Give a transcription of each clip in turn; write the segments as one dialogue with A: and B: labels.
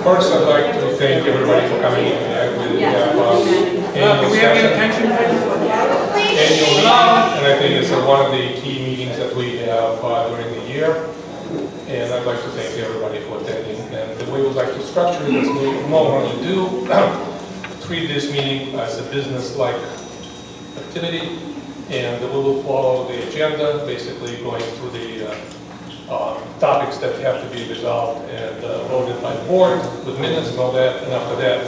A: First, I'd like to thank everybody for coming in. We have annual session, and I think it's one of the key meetings that we have during the year. And I'd like to thank everybody for attending. And the way we would like to structure this, we normally do treat this meeting as a business-like activity, and we will follow the agenda, basically going through the topics that have to be resolved and voted by the board with minutes and all that. And after that,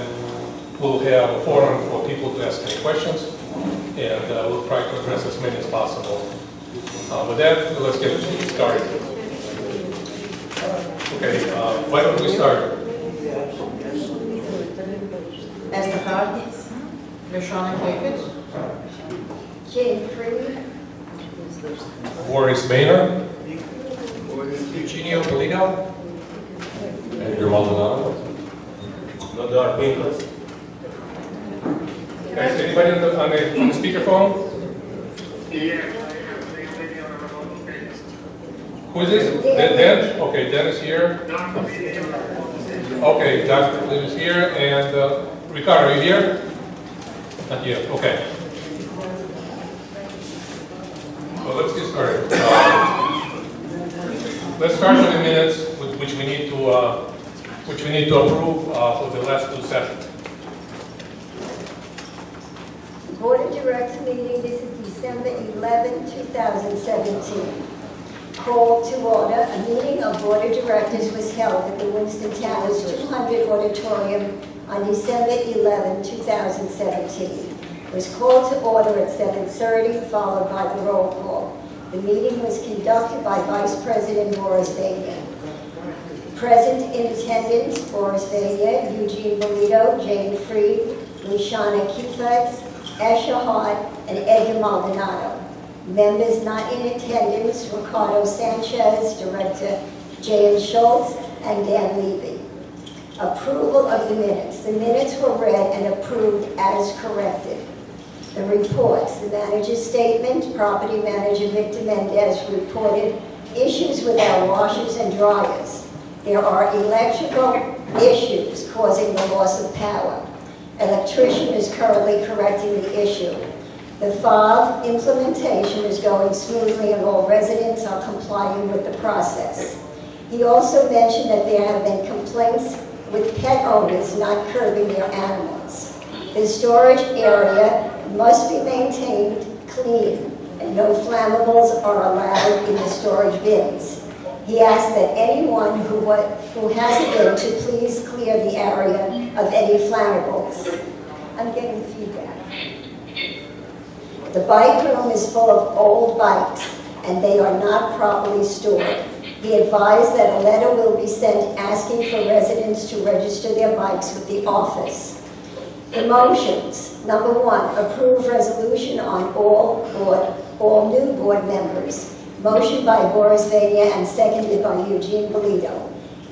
A: we'll have a forum for people to ask any questions, and we'll try to address as many as possible. With that, let's get started. Okay, why don't we start?
B: Esther Hart, Lashana Kavitz,
C: Jane Free,
A: Boris Boehner, Eugenio Polito,
D: Andrew Maldonado. Nadar Pinkas.
A: Is anybody on the speakerphone? Who is this? Dan? Okay, Dan is here. Okay, Dr. Lee is here, and Ricardo, are you here? Not yet. Okay. So let's get started. Let's start with the minutes, which we need to approve for the last two sessions.
C: Board of Directors meeting, this is December 11, 2017. Call to order, a meeting of Board of Directors was held at the Winston Towers 200 Auditorium on December 11, 2017. It was called to order at 7:30, followed by the roll call. The meeting was conducted by Vice President Boris Boehner. Present in attendance, Boris Boehner, Eugene Bolito, Jane Freed, Lashana Kavitz, Asher Hart, and Edgar Maldonado. Members not in attendance, Ricardo Sanchez, Director Jan Schultz, and Dan Levy. Approval of the minutes. The minutes were read and approved as corrected. The reports. The manager's statement, property manager Victor Mendez reported issues with our washers and dryers. There are electrical issues causing the loss of power. Electrician is currently correcting the issue. The FOB implementation is going smoothly and all residents are complying with the process. He also mentioned that there have been complaints with pet owners not curbing their animals. The storage area must be maintained clean and no flammables are allowed in the storage bins. He asked that anyone who hasn't been to please clear the area of any flammables. I'm getting feedback. The bike room is full of old bikes and they are not properly stored. He advised that a letter will be sent asking for residents to register their bikes with the office. The motions. Number 1, approve resolution on all new board members. Motion by Boris Boehner and seconded by Eugene Bolito.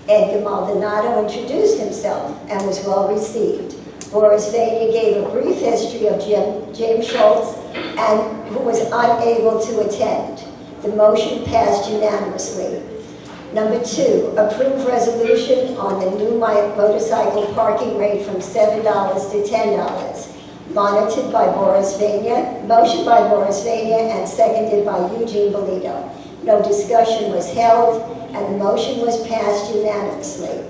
C: Edgar Maldonado introduced himself and was well received. Boris Boehner gave a brief history of James Schultz, and who was unable to attend. The motion passed unanimously. Number 2, approve resolution on the new motorcycle parking rate from $7 to $10. Monitored by Boris Boehner, motion by Boris Boehner and seconded by Eugene Bolito. No discussion was held and the motion was passed unanimously.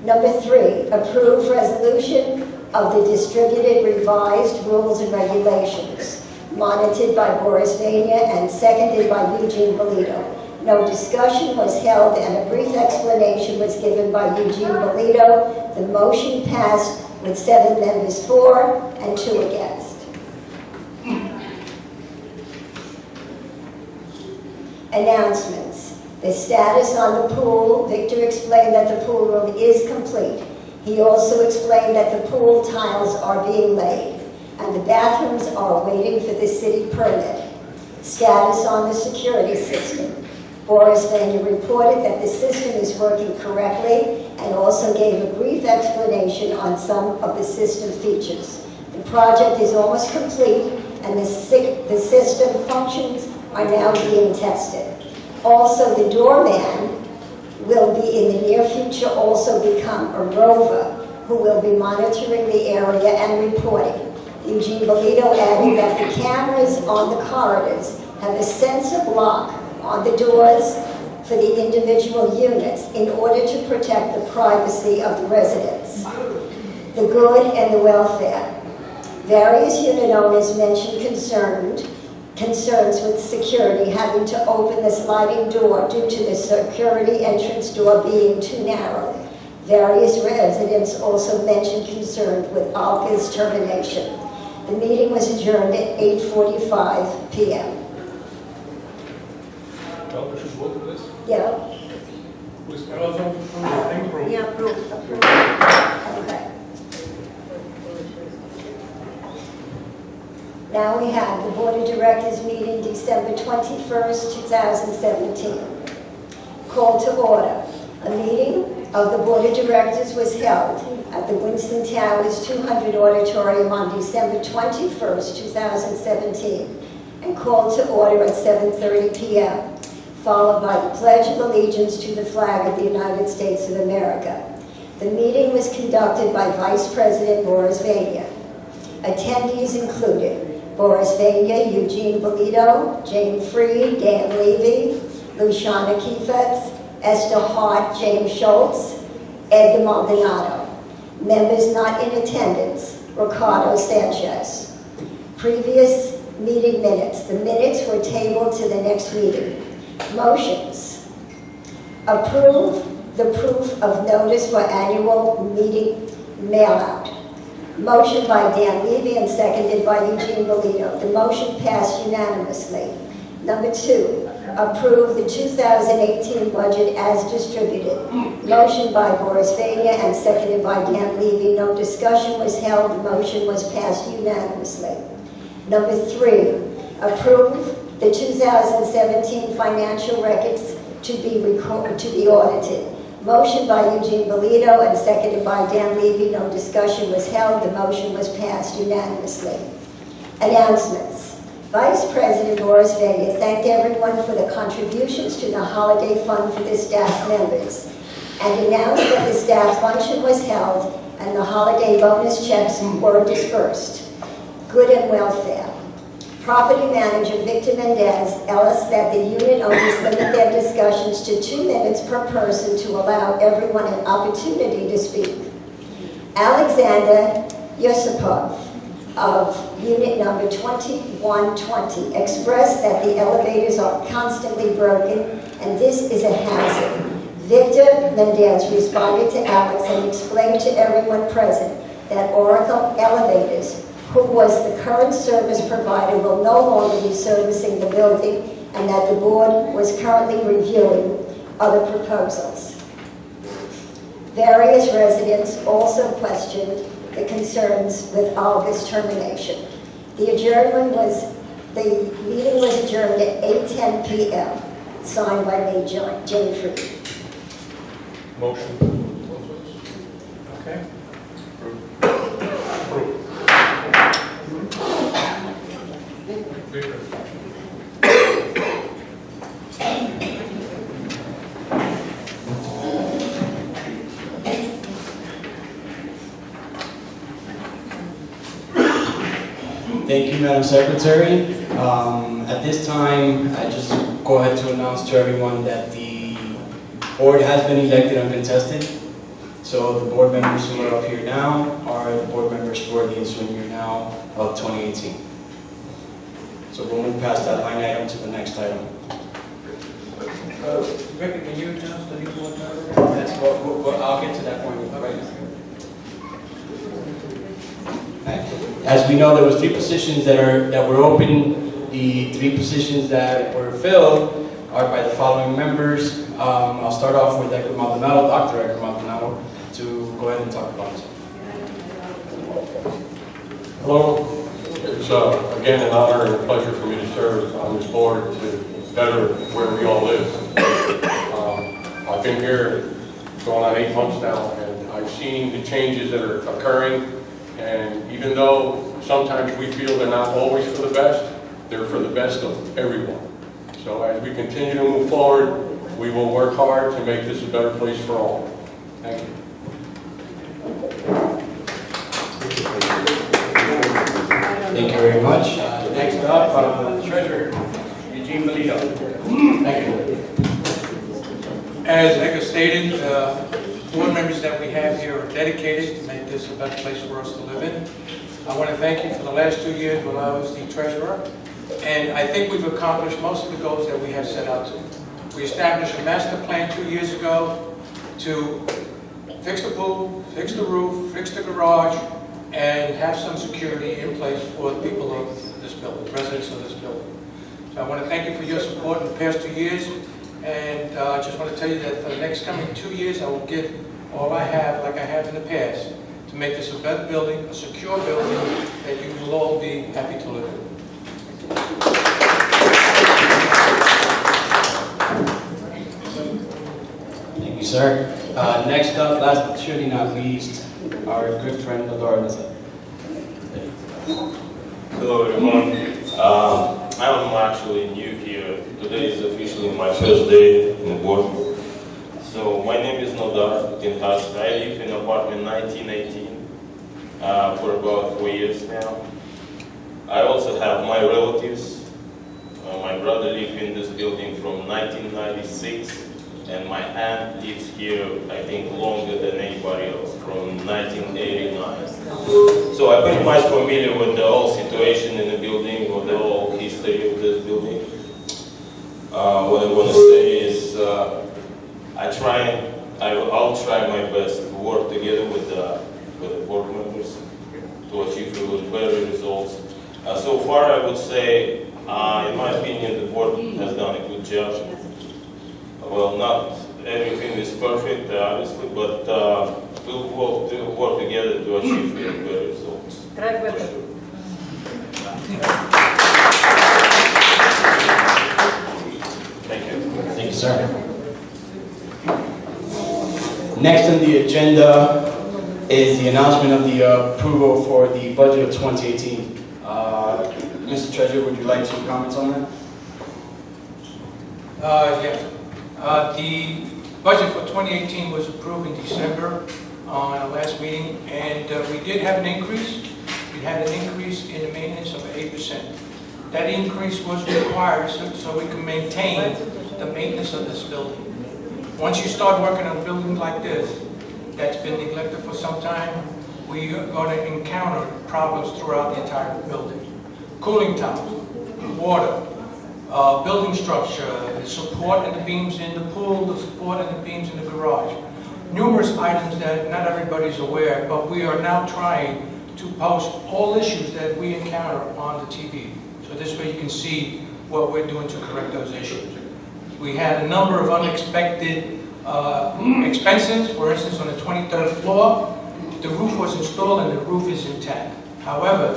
C: Number 3, approve resolution of the distributed revised rules and regulations. Monitored by Boris Boehner and seconded by Eugene Bolito. No discussion was held and a brief explanation was given by Eugene Bolito. The motion passed with 7 members for and 2 against. Announcements. The status on the pool. Victor explained that the pool room is complete. He also explained that the pool tiles are being laid and the bathrooms are waiting for the city permit. Status on the security system. Boris Boehner reported that the system is working correctly and also gave a brief explanation on some of the system features. The project is almost complete and the system functions are now being tested. Also, the doorman will be in the near future also become a rover who will be monitoring the area and reporting. Eugene Bolito added that the cameras on the corridors have a sensor block on the doors for the individual units in order to protect the privacy of the residents, the good and the welfare. Various unit owners mentioned concerns with security, having to open the sliding door due to the security entrance door being too narrow. Various residents also mentioned concerns with Alka's termination. The meeting was adjourned at 8:45 p.m.
A: Well, we should vote for this.
C: Yeah?
A: Please.
B: Yeah, approved.
C: Okay. Now we have the Board of Directors meeting December 21st, 2017. Call to order. A meeting of the Board of Directors was held at the Winston Towers 200 Auditorium on December 21st, 2017, and called to order at 7:30 p.m., followed by the Pledge of Allegiance to the flag of the United States of America. The meeting was conducted by Vice President Boris Vania. Attendees included Boris Vania, Eugene Bolito, Jane Freed, Dan Levy, Luciana Kieferts, Esther Hart, James Schultz, Edgar Maldonado. Members not in attendance, Ricardo Sanchez. Previous meeting minutes. The minutes were tabled to the next meeting. Motions. Approve the proof of notice for annual meeting mail-out. Motion by Dan Levy and seconded by Eugene Bolito. The motion passed unanimously. Number 2, approve the 2018 budget as distributed. Motion by Boris Vania and seconded by Dan Levy. No discussion was held. The motion was passed unanimously. Number 3, approve the 2017 financial records to be audited. Motion by Eugene Bolito and seconded by Dan Levy. No discussion was held. The motion was passed unanimously. Announcements. Vice President Boris Vania thanked everyone for the contributions to the holiday fund for the staff members and announced that the staff luncheon was held and the holiday bonus checks were dispersed. Good and welfare. Property manager Victor Mendez asked that the unit owners limit their discussions to 2 minutes per person to allow everyone an opportunity to speak. Alexander Yosipov of unit number 2120 expressed that the elevators are constantly broken and this is a hazard. Victor Mendez responded to Alex and explained to everyone present that Oracle Elevators, who was the current service provider, will no longer be servicing the building and that the board was currently reviewing other proposals. Various residents also questioned the concerns with Olga's termination. The meeting was adjourned at 8:10 p.m., signed by me, Jane Freed.
A: Motion. Okay. Approved. Victor.
E: Thank you, Madam Secretary. At this time, I just go ahead to announce to everyone that the board has been elected uncontested. So the board members who are up here now are the board members for the ensuing year now of 2018. So we'll move past that line item to the next item.
F: Victor, can you announce the new board member?
E: That's I'll get to that point right now. As we know, there was 3 positions that were open. The 3 positions that were filled are by the following members. I'll start off with Dr. Maldonado, Dr. Edgar Maldonado, to go ahead and talk about it.
D: Hello. It's again an honor and a pleasure for me to serve on this board to better where we all live. I've been here going on 8 months now, and I've seen the changes that are occurring. And even though sometimes we feel they're not always for the best, they're for the best of everyone. So as we continue to move forward, We will work hard to make this a better place for all. Thank you.
E: Thank you very much. Next up, Treasurer Eugene Melito. Thank you.
F: As Edgar stated, board members that we have here are dedicated to make this a better place for us to live in. I want to thank you for the last 2 years when I was the treasurer, and I think we've accomplished most of the goals that we have set out to. We established a master plan 2 years ago to fix the pool, fix the roof, fix the garage, and have some security in place for the people of this building, residents of this building. So I want to thank you for your support in the past 2 years, and I just want to tell you that for the next coming 2 years, I will give all I have, like I have in the past, to make this a better building, a secure building that you will all be happy to live in.
E: Thank you, sir. Next up, last but surely not least, our good friend Adora.
G: Hello everyone. I'm actually new here. Today is officially my first day in the board. So my name is Nodar Tinhas. I live in apartment 1918 for about 4 years now. I also have my relatives. My brother lived in this building from 1996, and my aunt lives here, I think, longer than anybody else, from 1989. So I'm pretty much familiar with the whole situation in the building, with the whole history of this building. What I want to say is I'll try my best to work together with the board members to achieve better results. So far, I would say, in my opinion, the board has done a good job. Well, not everything is perfect, obviously, but we'll work together to achieve better results. For sure.
E: Thank you. Thank you, sir. Next on the agenda is the announcement of the approval for the budget of 2018. Mr. Treasurer, would you like to comment on that?
F: Yes. The budget for 2018 was approved in December on our last meeting, and we did have an increase. We had an increase in the maintenance of 8%. That increase was required so we can maintain the maintenance of this building. Once you start working on a building like this, that's been neglected for some time, we are going to encounter problems throughout the entire building. Cooling towers, water, building structure, the support and the beams in the pool, the support and the beams in the garage. Numerous items that not everybody's aware, but we are now trying to post all issues that we encounter on the TV. So this way you can see what we're doing to correct those issues. We had a number of unexpected expenses. For instance, on the 23rd floor, the roof was installed and the roof is intact. However,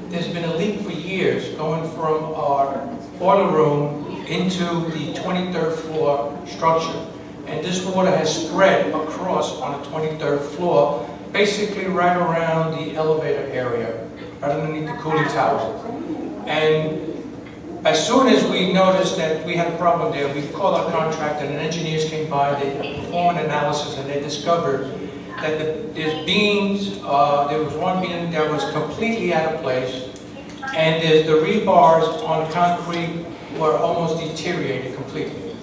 F: there's been a leak for years going from our boiler room into the 23rd floor structure. And this water has spread across on the 23rd floor, basically right around the elevator area, right underneath the cooling towers. And as soon as we noticed that we had a problem there, we called our contractor and engineers came by, they performed an analysis and they discovered that there's beams, there was one beam that was completely out of place, and the rebars on concrete were almost deteriorated completely.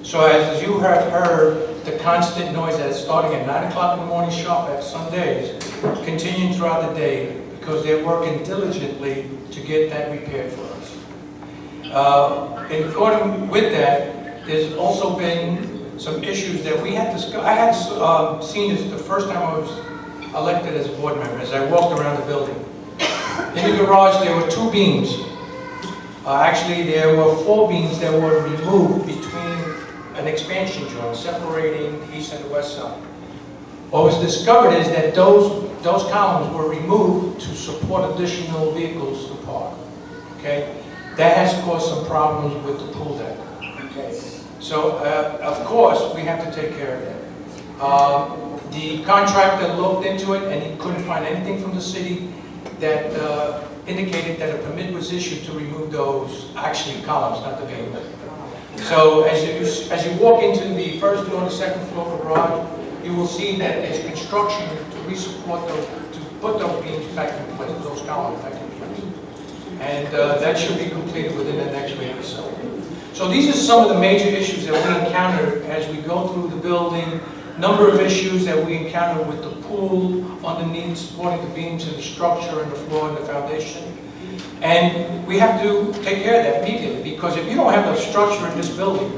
F: So as you have heard, the constant noise that's starting at 9 o'clock in the morning sharp at some days, continuing throughout the day, because they're working diligently to get that repaired for us. In accordance with that, there's also been some issues that we had discussed. I had seen this the first time I was elected as a board member, as I walked around the building. In the garage, there were 2 beams. Actually, there were 4 beams that were removed between an expansion joint separating the east and the west side. What was discovered is that those columns were removed to support additional vehicles to park. Okay, that has caused some problems with the pool deck. Okay, so of course we have to take care of that. The contractor looked into it and he couldn't find anything from the city that indicated that a permit was issued to remove those, actually columns, not the beam. So as you walk into the first floor and the second floor garage, you will see that there's construction to re-support those, to put those beams back in place, those columns back in place. And that should be completed within the next week or so. So these are some of the major issues that we encounter as we go through the building. Number of issues that we encounter with the pool underneath, supporting the beams and the structure and the floor and the foundation. And we have to take care of that immediately, because if you don't have a structure in this building,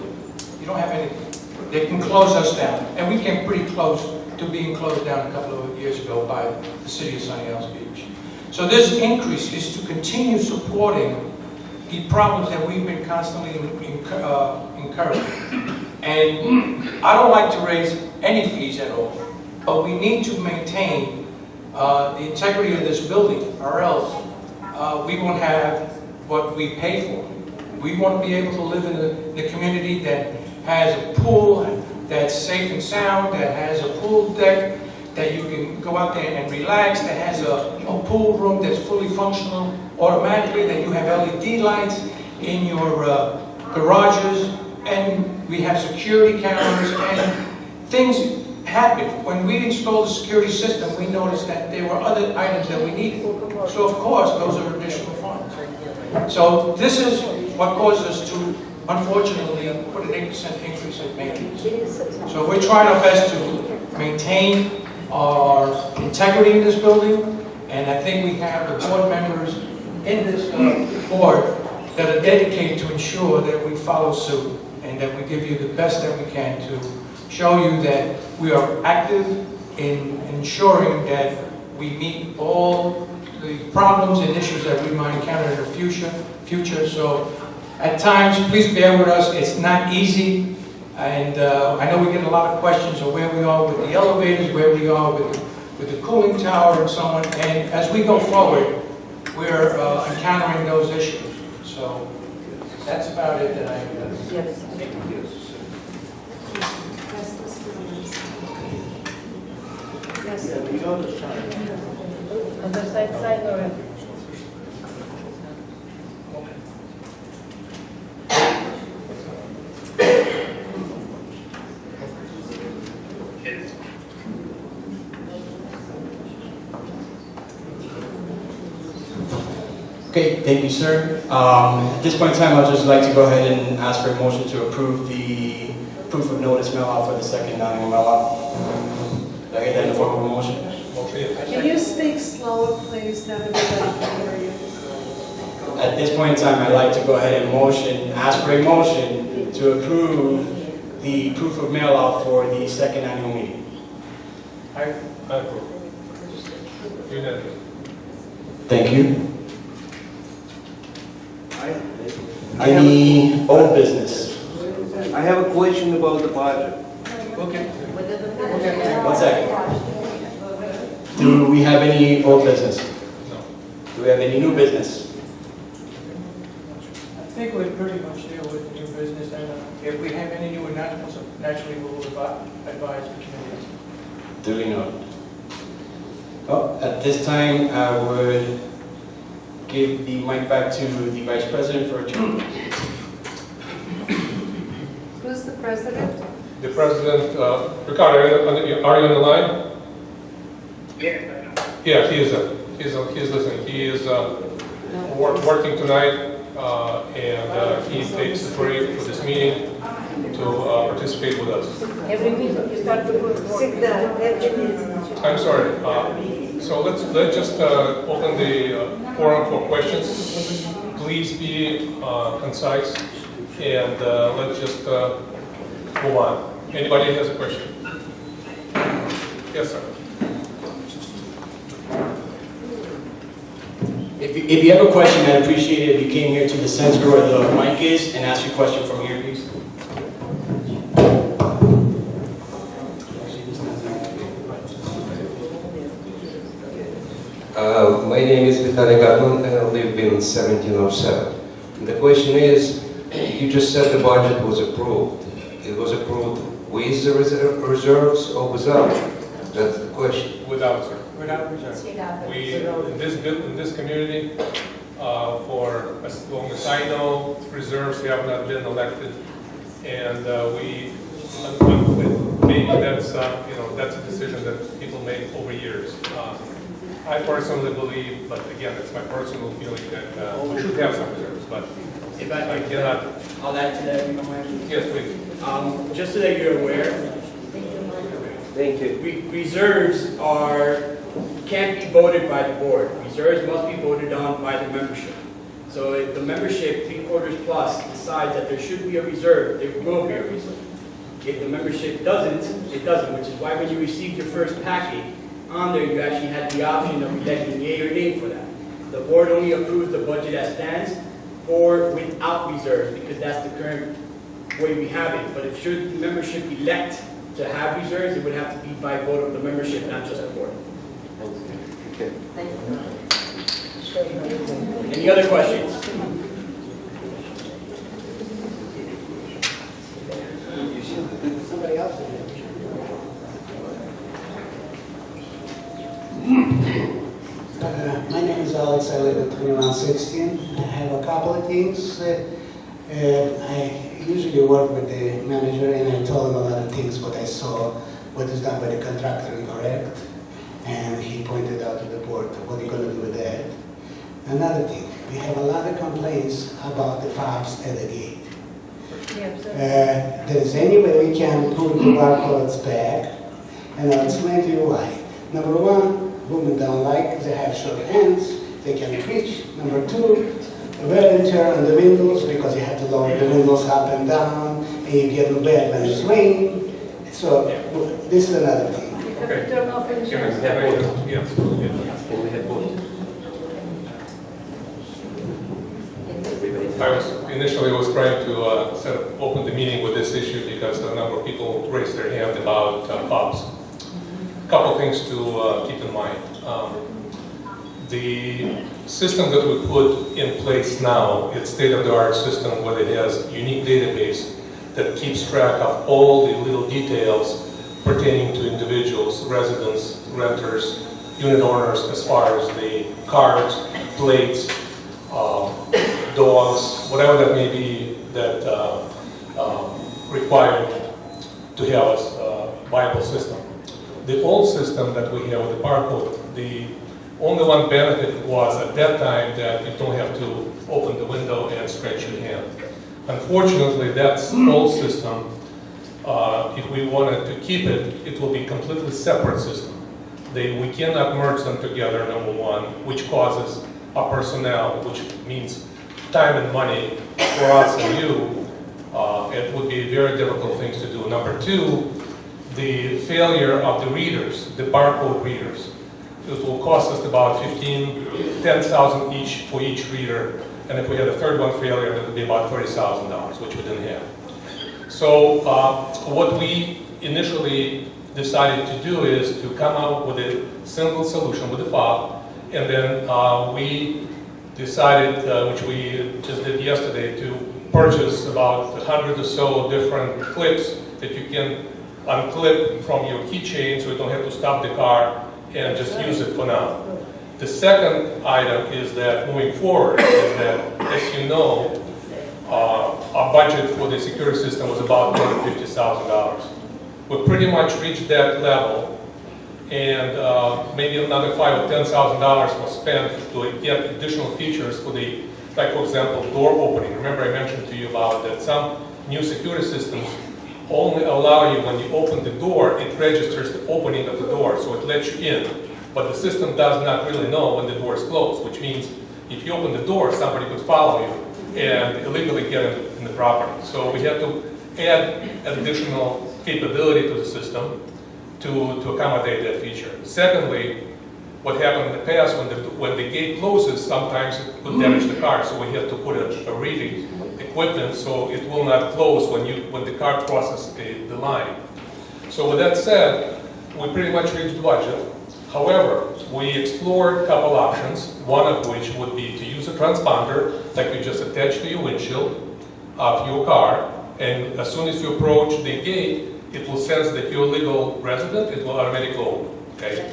F: you don't have anything. They can close us down. And we came pretty close to being closed down a couple of years ago by the city of Sunny Isles Beach. So this increase is to continue supporting the problems that we've been constantly incurring. And I don't like to raise any fees at all, but we need to maintain the integrity of this building, or else we won't have what we pay for. We want to be able to live in the community that has a pool that's safe and sound, that has a pool deck, that you can go out there and relax, that has a pool room that's fully functional automatically, that you have LED lights in your garages, and we have security cameras, and things happen. When we installed the security system, we noticed that there were other items that we needed. So of course, those are additional funds. So this is what caused us to, unfortunately, put an 8% increase in maintenance. So we're trying our best to maintain our integrity in this building, and I think we have the board members in this board that are dedicated to ensure that we follow suit and that we give you the best that we can to show you that we are active in ensuring that we meet all the problems and issues that we might encounter in the future. So at times, please bear with us. It's not easy. And I know we get a lot of questions of where we are with the elevators, where we are with the cooling tower and so on. And as we go forward, we're encountering those issues. So that's about it that I
B: Yes. Yes. On the side or?
E: Okay, thank you, sir. At this point in time, I'd just like to go ahead and ask for a motion to approve the proof of notice mail out for the second annual mail out. Did I get that in the form of a motion?
B: Can you speak slower, please? Not everybody can hear you.
E: At this point in time, I'd like to go ahead and ask for a motion to approve the proof of mail out for the second annual meeting.
A: I approve. Unanimous.
E: Thank you. Any old business?
H: I have a question about the budget.
F: Okay.
E: 1 second. Do we have any old business?
A: No.
E: Do we have any new business?
F: I think we're pretty much there with the new business, and if we have any new announcements, naturally we'll advise the committee.
E: Duly noted. Well, at this time, I would give the mic back to the Vice President for adjournment.
B: Who's the president?
A: The President, Ricardo, are you on the line? Yeah, he is listening. He is working tonight, and he takes the break for this meeting to participate with us.
B: Every week you start to put sit down.
A: I'm sorry. So let's just open the forum for questions. Please be concise, and let's just move on. Anybody has a question? Yes, sir.
E: If you have a question, I'd appreciate it if you came here to the center where the mic is and ask your question from here, please.
I: My name is Vitaly Garman and I live in 1707. The question is, you just said the budget was approved. It was approved with the reserves or without? That's the question.
A: Without, sir.
F: Without reserve.
A: We, in this community, for as long as I know, reserves have not been elected And maybe that's, that's a decision that people make over years. I personally believe, but again, it's my personal feeling that we should have some reserves, but
E: If
A: I cannot.
E: I'll add to that, if you don't mind.
A: Yes, please.
E: Just so that you're aware,
H: Thank you.
E: reserves can't be voted by the board. Reserves must be voted on by the membership. So if the membership, 3/4 plus, decides that there should be a reserve, there will be a reserve. If the membership doesn't, it doesn't, which is why when you received your first packet, on there you actually had the option of electing yea or nay for that. The board only approves the budget as stands or without reserves, because that's the current way we have it. But if should the membership elect to have reserves, it would have to be by vote of the membership, not just the board.
H: Okay.
E: Any other questions? Somebody else?
J: My name is Alex, I live at 2116. I have a couple of things. I usually work with the manager and I told him a lot of things, what I saw, what is done by the contractor incorrect. And he pointed out to the board, what are you going to do with that? Another thing, we have a lot of complaints about the fobs at the gate. There's any way we can put the barcodes back, and I'll explain to you why. Number one, women don't like, they have short hands, they can reach. Number two, wear and tear on the windows because you have to lower the windows up and down, and you get wet when it's raining. So this is another thing.
A: Okay.
B: Turn off and
A: Can I
B: shut.
A: Yes.
H: Can we have vote?
A: Initially was trying to open the meeting with this issue because a number of people raised their hand about fobs. A couple things to keep in mind. The system that we put in place now, it's state-of-the-art system where it has a unique database that keeps track of all the little details pertaining to individuals, residents, renters, unit owners, as far as the cars, plates, dogs, whatever that may be that required to have a viable system. The old system that we have with the barcode, the only one benefit was at that time that you don't have to open the window and stretch your hand. Unfortunately, that old system, if we wanted to keep it, it will be a completely separate system. We cannot merge them together, number one, which causes our personnel, which means time and money for us and you. It would be very difficult things to do. Number two, the failure of the readers, the barcode readers. It will cost us about $10,000 each for each reader. And if we had a third one failure, it would be about $30,000, which we didn't have. So what we initially decided to do is to come out with a single solution with the fob, and then we decided, which we just did yesterday, to purchase about 100 or so different clips that you can unclip from your keychain so you don't have to stop the car and just use it for now. The second item is that moving forward is that, as you know, our budget for the security system was about $250,000. We pretty much reached that level, and maybe another $5,000 or $10,000 was spent to get additional features for the, like for example, door opening. Remember I mentioned to you about that some new security systems only allow you, when you open the door, it registers the opening of the door, so it lets you in. But the system does not really know when the door is closed, which means if you open the door, somebody could follow you and illegally get in the property. So we had to add additional capability to the system to accommodate that feature. Secondly, what happened in the past, when the gate closes, sometimes it could damage the car, so we had to put a reading equipment so it will not close when the car crosses the line. So with that said, we pretty much reached the budget. However, we explored a couple options, one of which would be to use a transponder like you just attach to your windshield of your car, and as soon as you approach the gate, it will sense that you're a legal resident, it will automatically open. Okay?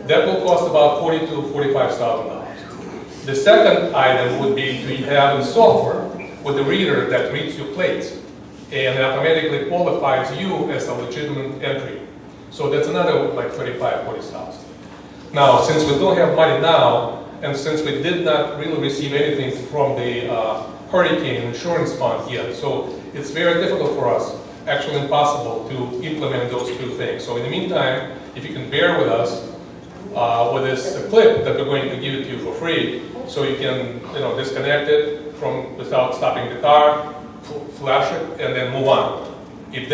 A: That will cost about $40,000 to $45,000. The second item would be to have a software with a reader that reads your plates. and it automatically qualifies you as a legitimate entry. So that's another like 35, 40,000. Now, since we don't have money now, and since we did not really receive anything from the hurricane insurance fund yet, so it's very difficult for us, actually impossible, to implement those two things. So in the meantime, if you can bear with us with this clip that we're going to give it to you for free, so you can disconnect it from without stopping the car, flash it, and then move on. If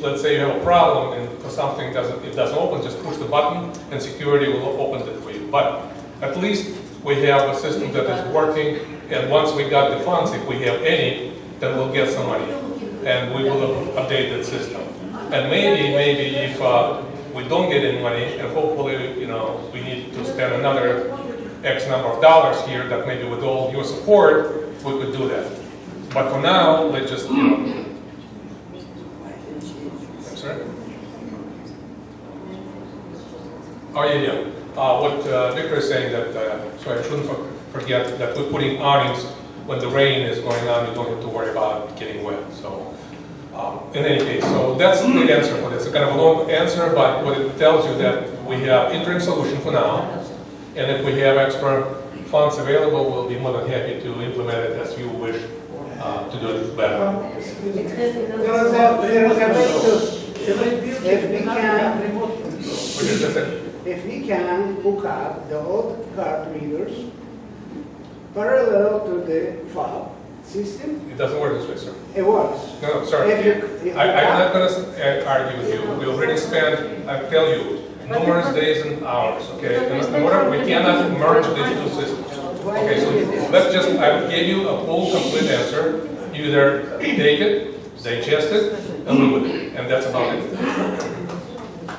A: let's say you have a problem and for something it doesn't open, just push the button and security will open it for you. But at least we have a system that is working, and once we got the funds, if we have any, then we'll get some money and we will update that system. And maybe if we don't get any money, and hopefully we need to spend another X number of dollars here, that maybe with all your support we could do that. But for now, let's just I'm sorry? Oh yeah. What Victor is saying that, so I shouldn't forget that we're putting awnings when the rain is going on, you don't have to worry about getting wet. So in any case, so that's the answer for this. It's kind of a long answer, but what it tells you that we have interim solution for now, and if we have extra funds available, we'll be more than happy to implement it as you wish to do it better.
J: If we can hook up the old card readers parallel to the fob system,
A: It doesn't work this way, sir.
J: it works.
A: No, sorry. I'm not going to argue with you. We already spent, I tell you, numerous days and hours, okay? In order, we cannot merge these two systems. Okay, so let's just, I gave you a full, complete answer. You either take it, digest it, and live with it. And that's about it.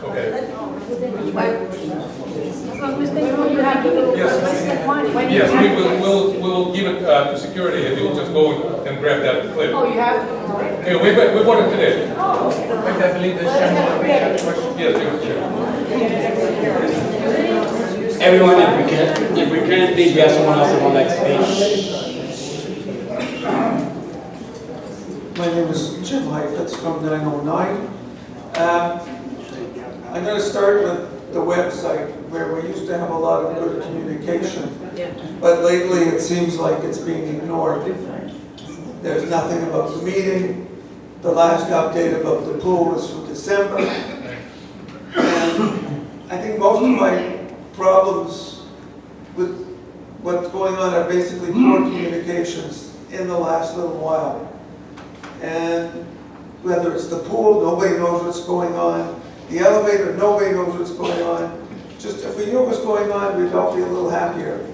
A: Okay. Yes, we will give it to security if you'll just go and grab that clip.
B: Oh, you have?
A: Hey, we bought it today.
B: Oh,
F: I believe the chairman will make a question.
A: Yes, Sure.
E: Everyone, if we can, please, we have someone else that would like to speak.
K: My name is Jim Heifetz from 909. I'm going to start with the website, where we used to have a lot of good communication, but lately it seems like it's being ignored. There's nothing about the meeting. The last update about the pool was from December. And I think most of my problems with what's going on are basically poor communications in the last little while. And whether it's the pool, nobody knows what's going on. The elevator, nobody knows what's going on. Just if we knew what was going on, we'd all be a little happier.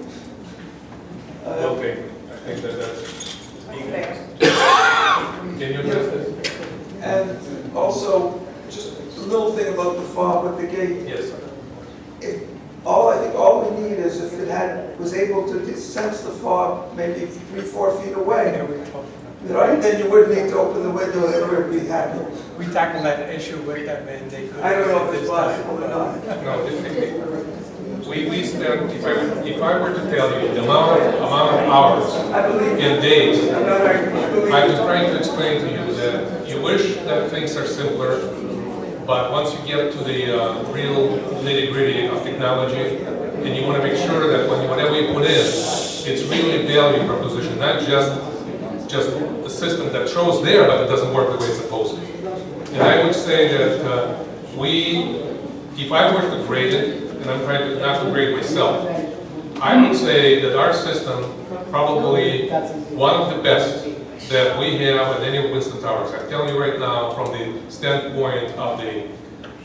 A: Okay, I think that's... Can you address this?
K: And also, just a little thing about the fob at the gate.
A: Yes.
K: I think all we need is if it was able to sense the fob maybe 3-4 feet away, right? Then you wouldn't need to open the window and everybody would be happy.
F: We tackled that issue with them and they could.
K: I don't know if it's possible or not.
A: No, we spent, if I were to tell you the amount of hours
K: I believe
A: in days,
K: I'm not arguing.
A: I was trying to explain to you that you wish that things are simpler, but once you get to the real nitty-gritty of technology, and you want to make sure that whatever you put in, it's really a value proposition, not just a system that shows there, but it doesn't work the way it's supposed to. And I would say that if I were to grade it, and I'm trying to not to grade myself, I would say that our system probably one of the best that we have at any of Winston Towers. I'm telling you right now, from the standpoint of the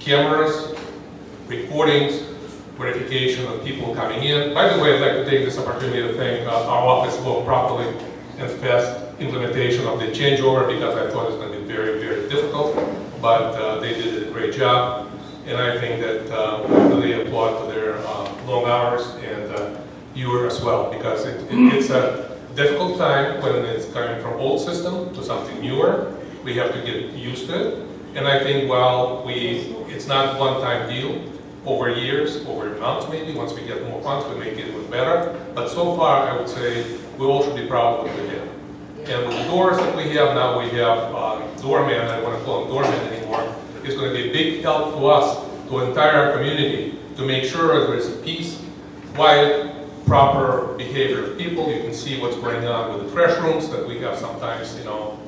A: cameras, recordings, verification of people coming in. By the way, I'd like to take this opportunity to thank our office for properly and fast implementation of the changeover, because I thought it was going to be very, very difficult, but they did a great job. And I think that we really applaud for their long hours, and you as well, because it's a difficult time when it's coming from old system to something newer. We have to get used to it. And I think it's not one-time deal, over years, over months maybe, once we get more funds, we make it even better. But so far, I would say we all should be proud of what we did. And with the doors that we have now, we have doorman, I don't want to call him doorman anymore, is going to be a big help to us, to entire community, to make sure there is a peace, quiet, proper behavior of people. You can see what's going on with the trash rooms that we have sometimes, you know,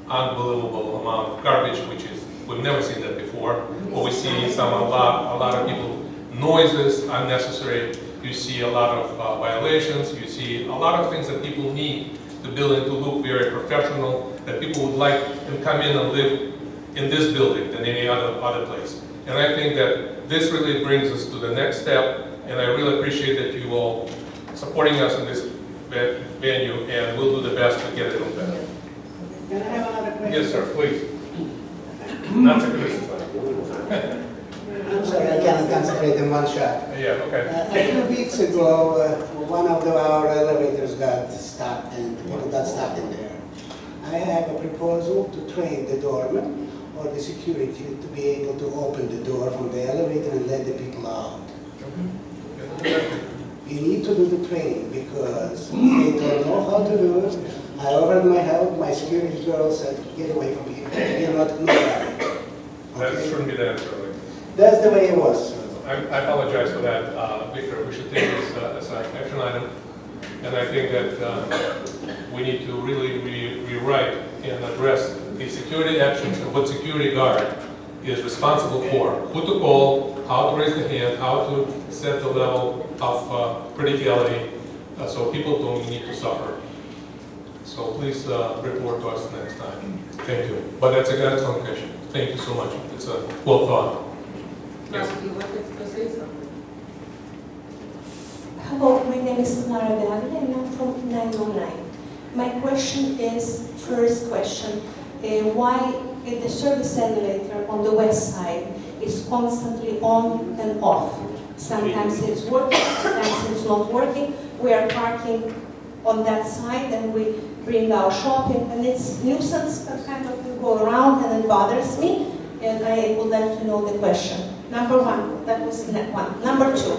A: unbelievable amount of garbage, which is, we've never seen that before. Or we see a lot of people, noises, unnecessary. You see a lot of violations. You see a lot of things that people need the building to look very professional, that people would like to come in and live in this building than any other place. And I think that this really brings us to the next step, and I really appreciate that you all supporting us in this venue, and we'll do the best to get it on better.
J: Can I have another question?
A: Yes, sir, please. Not to criticize.
J: I'm sorry, I cannot concentrate in one shot.
A: Yeah, okay.
J: A few weeks ago, one of our elevators got stuck and people got stuck in there. I have a proposal to train the doorman or the security to be able to open the door from the elevator and let the people out. You need to do the training because they don't know how to do it. I offered my help, my security girl said, get away from here, you're not nobody.
A: That shouldn't be the answer.
J: That's the way it was.
A: I apologize for that, Victor. We should take this as an action item. And I think that we need to really rewrite and address the security actions and what security guard is responsible for. Who to call, how to raise the hand, how to set the level of criticality so people don't need to suffer. So please report to us next time. Thank you. But that's an excellent question. Thank you so much. It's well thought. Yes.
L: Hello, my name is Lara Davila and I'm from 909. My question is, first question, why the service elevator on the west side is constantly on and off? Sometimes it's working, sometimes it's not working. We are parking on that side and we bring our shopping and it's nuisance that kind of go around and it bothers me, and I would like to know the question. Number one, that was one. Number two,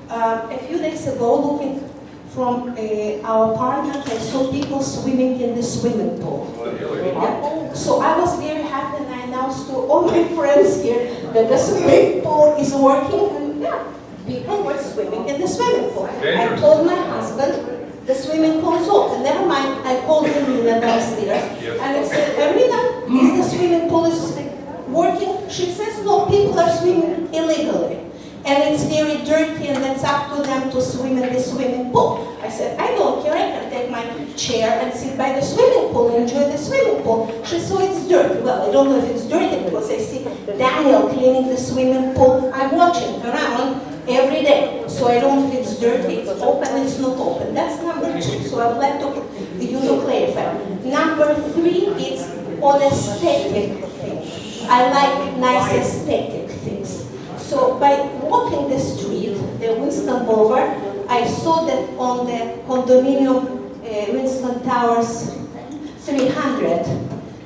L: a few days ago, looking from our apartment, I saw people swimming in the swimming pool. So I was very happy and I announced to all my friends here that the swimming pool is working, and yeah, people were swimming in the swimming pool. I told my husband, the swimming pool is open. Never mind, I called Irina downstairs and I said, Irina, is the swimming pool is working? She says, no, people are swimming illegally. And it's very dirty and it's up to them to swim in the swimming pool. I said, I don't care, I can take my chair and sit by the swimming pool and enjoy the swimming pool. She said, it's dirty. Well, I don't know if it's dirty because I see Daniel cleaning the swimming pool. I'm watching around every day. So I don't know if it's dirty, it's open, it's not open. That's number two. So I would like you to clarify. Number three is on aesthetic thing. I like nice aesthetic things. So by walking the street, the Winston Boulevard, I saw that on the condominium Winston Towers 300,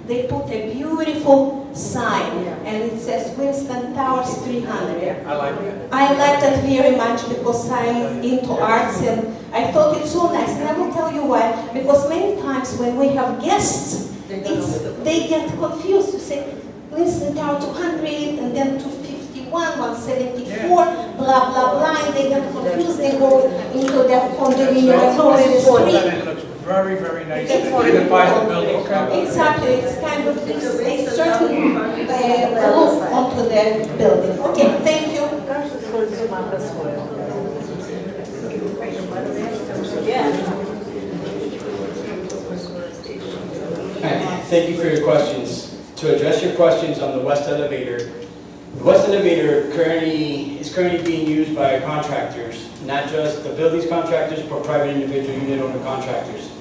L: they put a beautiful sign and it says Winston Towers 300.
F: I like that.
L: I like that very much because I'm into arts and I thought it's so nice. And I will tell you why. Because many times when we have guests, they get confused. You say Winston Tower 200 and then 251, 174, blah, blah, blah, and they get confused. They go into their condominium and go in the street.
F: It looks very, very nice. It identifies the building.
L: Exactly, it's kind of a certain look onto the building. Okay, thank you.
E: Thank you for your questions. To address your questions on the west elevator, the west elevator is currently being used by contractors, not just the buildings contractors, but private individual unit owner contractors.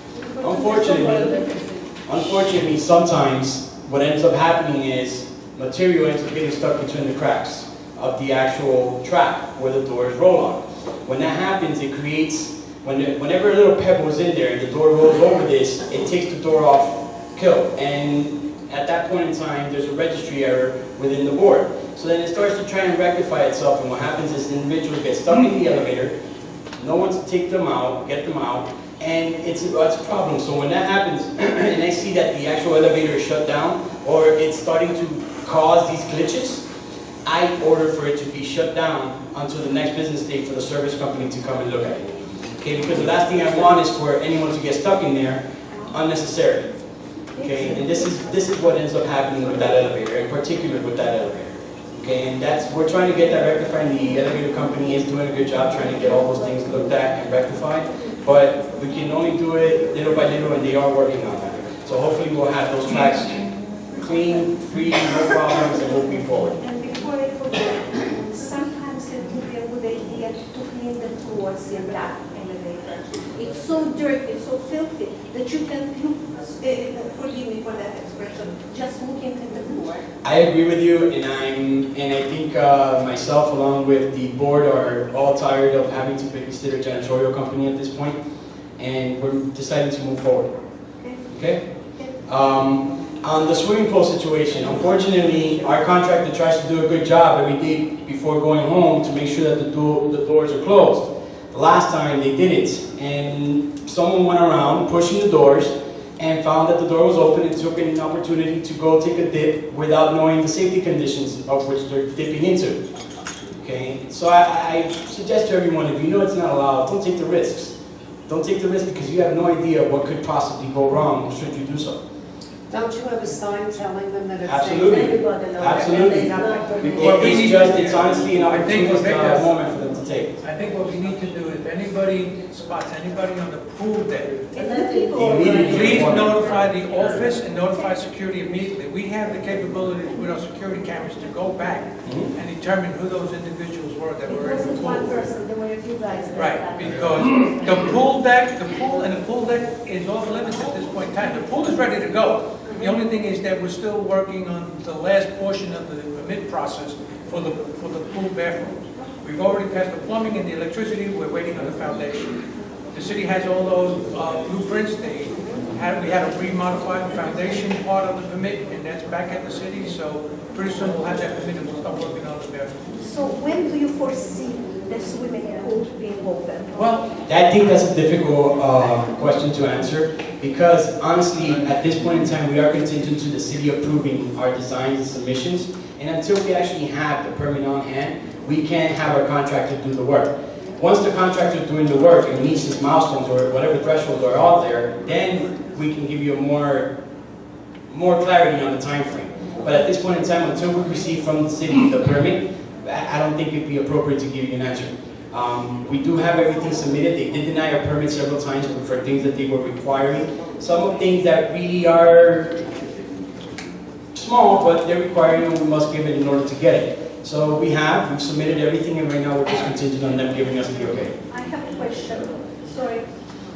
E: Unfortunately, sometimes what ends up happening is material ends up getting stuck between the cracks of the actual track where the doors roll on. When that happens, it creates, whenever a little pebble is in there and the door rolls over this, it takes the door off kill. And at that point in time, there's a registry error within the board. So then it starts to try and rectify itself, and what happens is the individual gets stuck in the elevator, no one to take them out, get them out, And it's a problem. So when that happens, and I see that the actual elevator is shut down, or it's starting to cause these glitches, I order for it to be shut down until the next business day for the service company to come and look at it. Okay, because the last thing I want is for anyone to get stuck in there unnecessarily. Okay, and this is what ends up happening with that elevator, in particular with that elevator. Okay, and we're trying to get that rectified, and the elevator company is doing a good job trying to get all those things looked at and rectified, but we can only do it little by little, and they are working on that. So hopefully we'll have those tracks clean, free, no problems, and we'll be forward.
L: And before I forget, sometimes it would be a good idea to clean the floors in that elevator. It's so dirty, it's so filthy, that you can look, forgive me for that expression, just looking at the floor.
E: I agree with you, and I think myself, along with the board, are all tired of having to babysit a janitorial company at this point, and we're deciding to move forward. Okay? On the swimming pool situation, unfortunately, our contractor tries to do a good job every day before going home to make sure that the doors are closed. The last time they did it, and someone went around pushing the doors and found that the door was open and took an opportunity to go take a dip without knowing the safety conditions of which they're dipping into. Okay, so I suggest to everyone, if you know it's not allowed, don't take the risks. Don't take the risk because you have no idea what could possibly go wrong should you do so.
B: Don't you have a sign telling them that it's
E: Absolutely.
B: safe? Everybody knows.
E: Absolutely. It's honestly an opportunist moment for them to take.
F: I think what we need to do, if anybody spots anybody on the pool deck,
E: Immediately.
F: please notify the office and notify security immediately. We have the capabilities with our security cameras to go back and determine who those individuals were that
L: It
F: were in the
L: wasn't one
F: pool.
L: person, there were a few guys. that
F: Right,
L: got it.
F: because the pool deck is off limits at this point in time. The pool is ready to go. The only thing is that we're still working on the last portion of the permit process for the pool bathrooms. We've already passed the plumbing and the electricity, we're waiting on the foundation. The city has all those blueprints, we had to remodify the foundation part of the permit, and that's back at the city, so pretty soon we'll have that permit and we'll start working on the bathroom.
L: So when do you foresee the swimming pool being open?
F: Well,
E: I think that's a difficult question to answer because honestly, at this point in time, we are contingent to the city approving our designs and submissions, and until we actually have the permit on hand, we can't have our contractor do the work. Once the contractor is doing the work and meets his milestones or whatever thresholds are out there, then we can give you more clarity on the time frame. But at this point in time, until we receive from the city the permit, I don't think it'd be appropriate to give you an answer. We do have everything submitted. They did deny our permit several times for things that they were requiring. Some of things that really are small, but they're requiring and we must give it in order to get it. So we've submitted everything, and right now we're just contingent on them giving us the okay.
L: I have a question, sorry.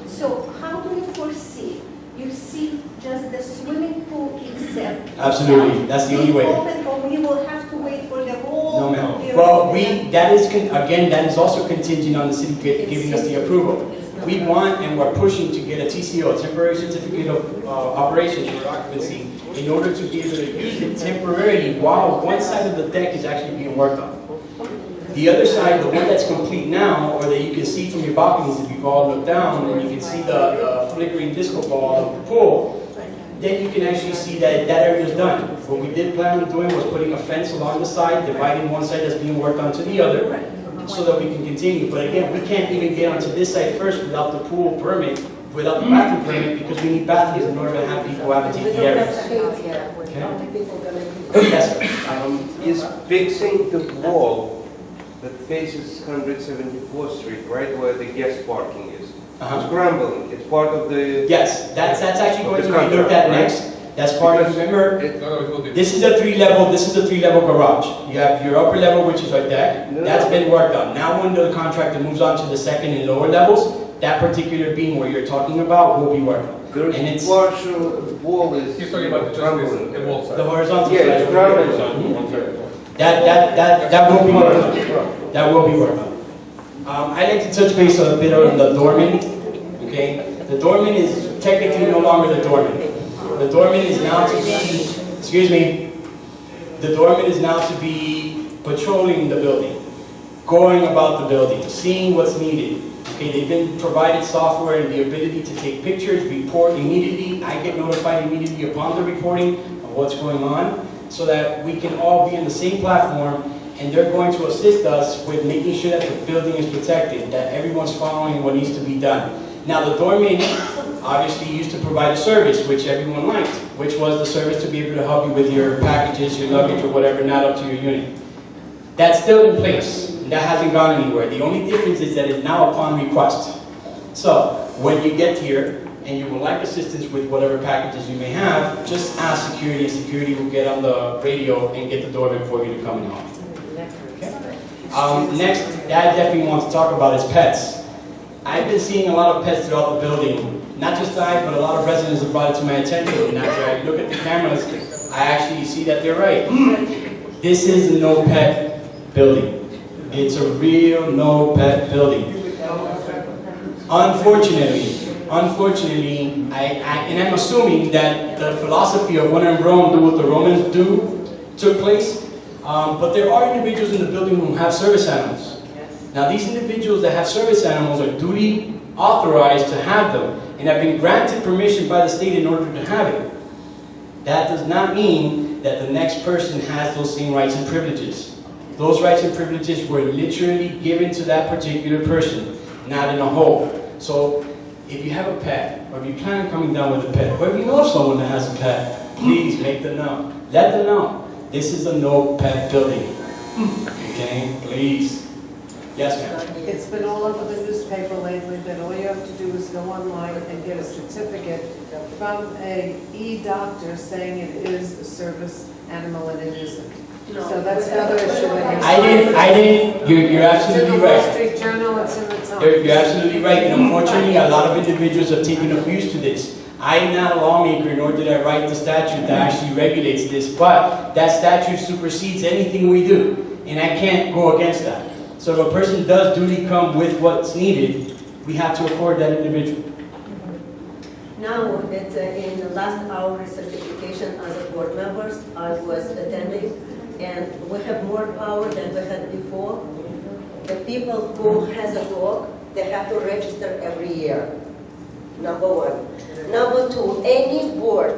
L: So how do you foresee, you see just the swimming pool itself?
E: Absolutely, that's the only way.
L: Open, or we will have to wait for the whole?
E: No, ma'am.
L: period?
E: Well, that is also contingent on the city giving us the approval. We want and we're pushing to get a TCO, a temporary certificate of operations or occupancy, in order to be able to use it temporarily while one side of the deck is actually being worked on. The other side, the one that's complete now, or that you can see from your balconies if you've all looked down, and you can see the flickering disco ball of the pool, then you can actually see that that area is done. What we did plan on doing was putting a fence along the side, dividing one side that's being worked on to the other, so that we can continue. But again, we can't even get onto this side first without the pool permit, without the bathroom permit, because we need bathrooms in order to have people habitate the areas. Yes, sir.
H: Is fixing the wall that faces 174th Street, right where the guest parking is, it's crumbling. It's part of the...
E: Yes, that's actually going to be looked at next. That's part of, remember, this is a three-level garage. You have your upper level, which is our deck. That's been worked on. Now when the contractor moves on to the second and lower levels, that particular beam where you're talking about will be worked on. And it's the
H: partial wall is crumbling.
G: the wall side.
E: horizontal
H: Yeah, it's
E: side.
H: crumbling.
E: That will be worked on. That will be worked on. I'd like to touch base a bit on the doorman. Okay, the doorman is technically no longer the doorman. The doorman is now to be, excuse me, the doorman is now to be patrolling the building, going about the building, seeing what's needed. Okay, they've been provided software and the ability to take pictures, report immediately. I get notified immediately upon the reporting of what's going on, so that we can all be in the same platform, and they're going to assist us with making sure that the building is protected, that everyone's following what needs to be done. Now, the doorman obviously used to provide a service, which everyone liked, which was the service to be able to help you with your packages, your luggage, or whatever, not up to your unit. That's still in place. That hasn't gone anywhere. The only difference is that it's now upon request. So, when you get here, and you would like assistance with whatever packages you may have, just ask security, and security will get on the radio and get the doorman for you to come and help. Okay. Next, Dad definitely wants to talk about his pets. I've been seeing a lot of pets throughout the building. Not just I, but a lot of residents have brought it to my attention. And after I look at the cameras, I actually see that they're right. This is a no pet building. It's a real no pet building. Unfortunately, and I'm assuming that the philosophy of when in Rome, do what the Romans do took place. But there are individuals in the building who have service animals. Now, these individuals that have service animals are duty authorized to have them and have been granted permission by the state in order to have it. That does not mean that the next person has those same rights and privileges. Those rights and privileges were literally given to that particular person, not in a whole. So, if you have a pet, or if you plan on coming down with a pet, or if you know someone that has a pet, please make them know. Let them know. This is a no pet building. Okay? Please. Yes, ma'am.
B: It's been all over the newspaper lately that all you have to do is go online and get a certificate from a e-doctor saying it is a service animal and it isn't. So that's another issue.
E: I didn't, you're absolutely right.
B: It's in the Wall Street Journal, it's in the Times.
E: You're absolutely right, and unfortunately, a lot of individuals have taken abuse to this. I am not a lawmaker, nor did I write the statute that actually regulates this, but that statute supersedes anything we do, and I can't go against that. So if a person does duty come with what's needed, we have to accord that individual.
M: Now, it's in the last hour certification as a board members, I was attending, and we have more power than we had before. The people who has a dog, they have to register every year, number one. Number two, any board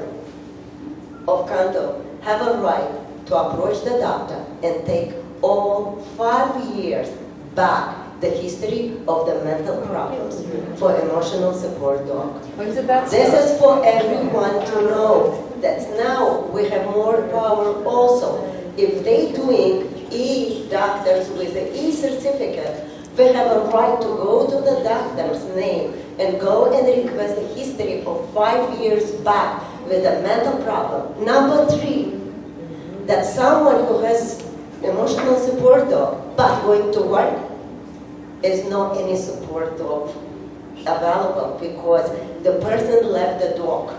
M: of condo have a right to approach the doctor and take all 5 years back the history of the mental problems for emotional support dog. This is for everyone to know that now we have more power also. If they doing e-doctors with the e-certificate, we have a right to go to the doctor's name and go and request a history of 5 years back with a mental problem. Number three, that someone who has emotional support dog but going to work is not any support dog available because the person left the dog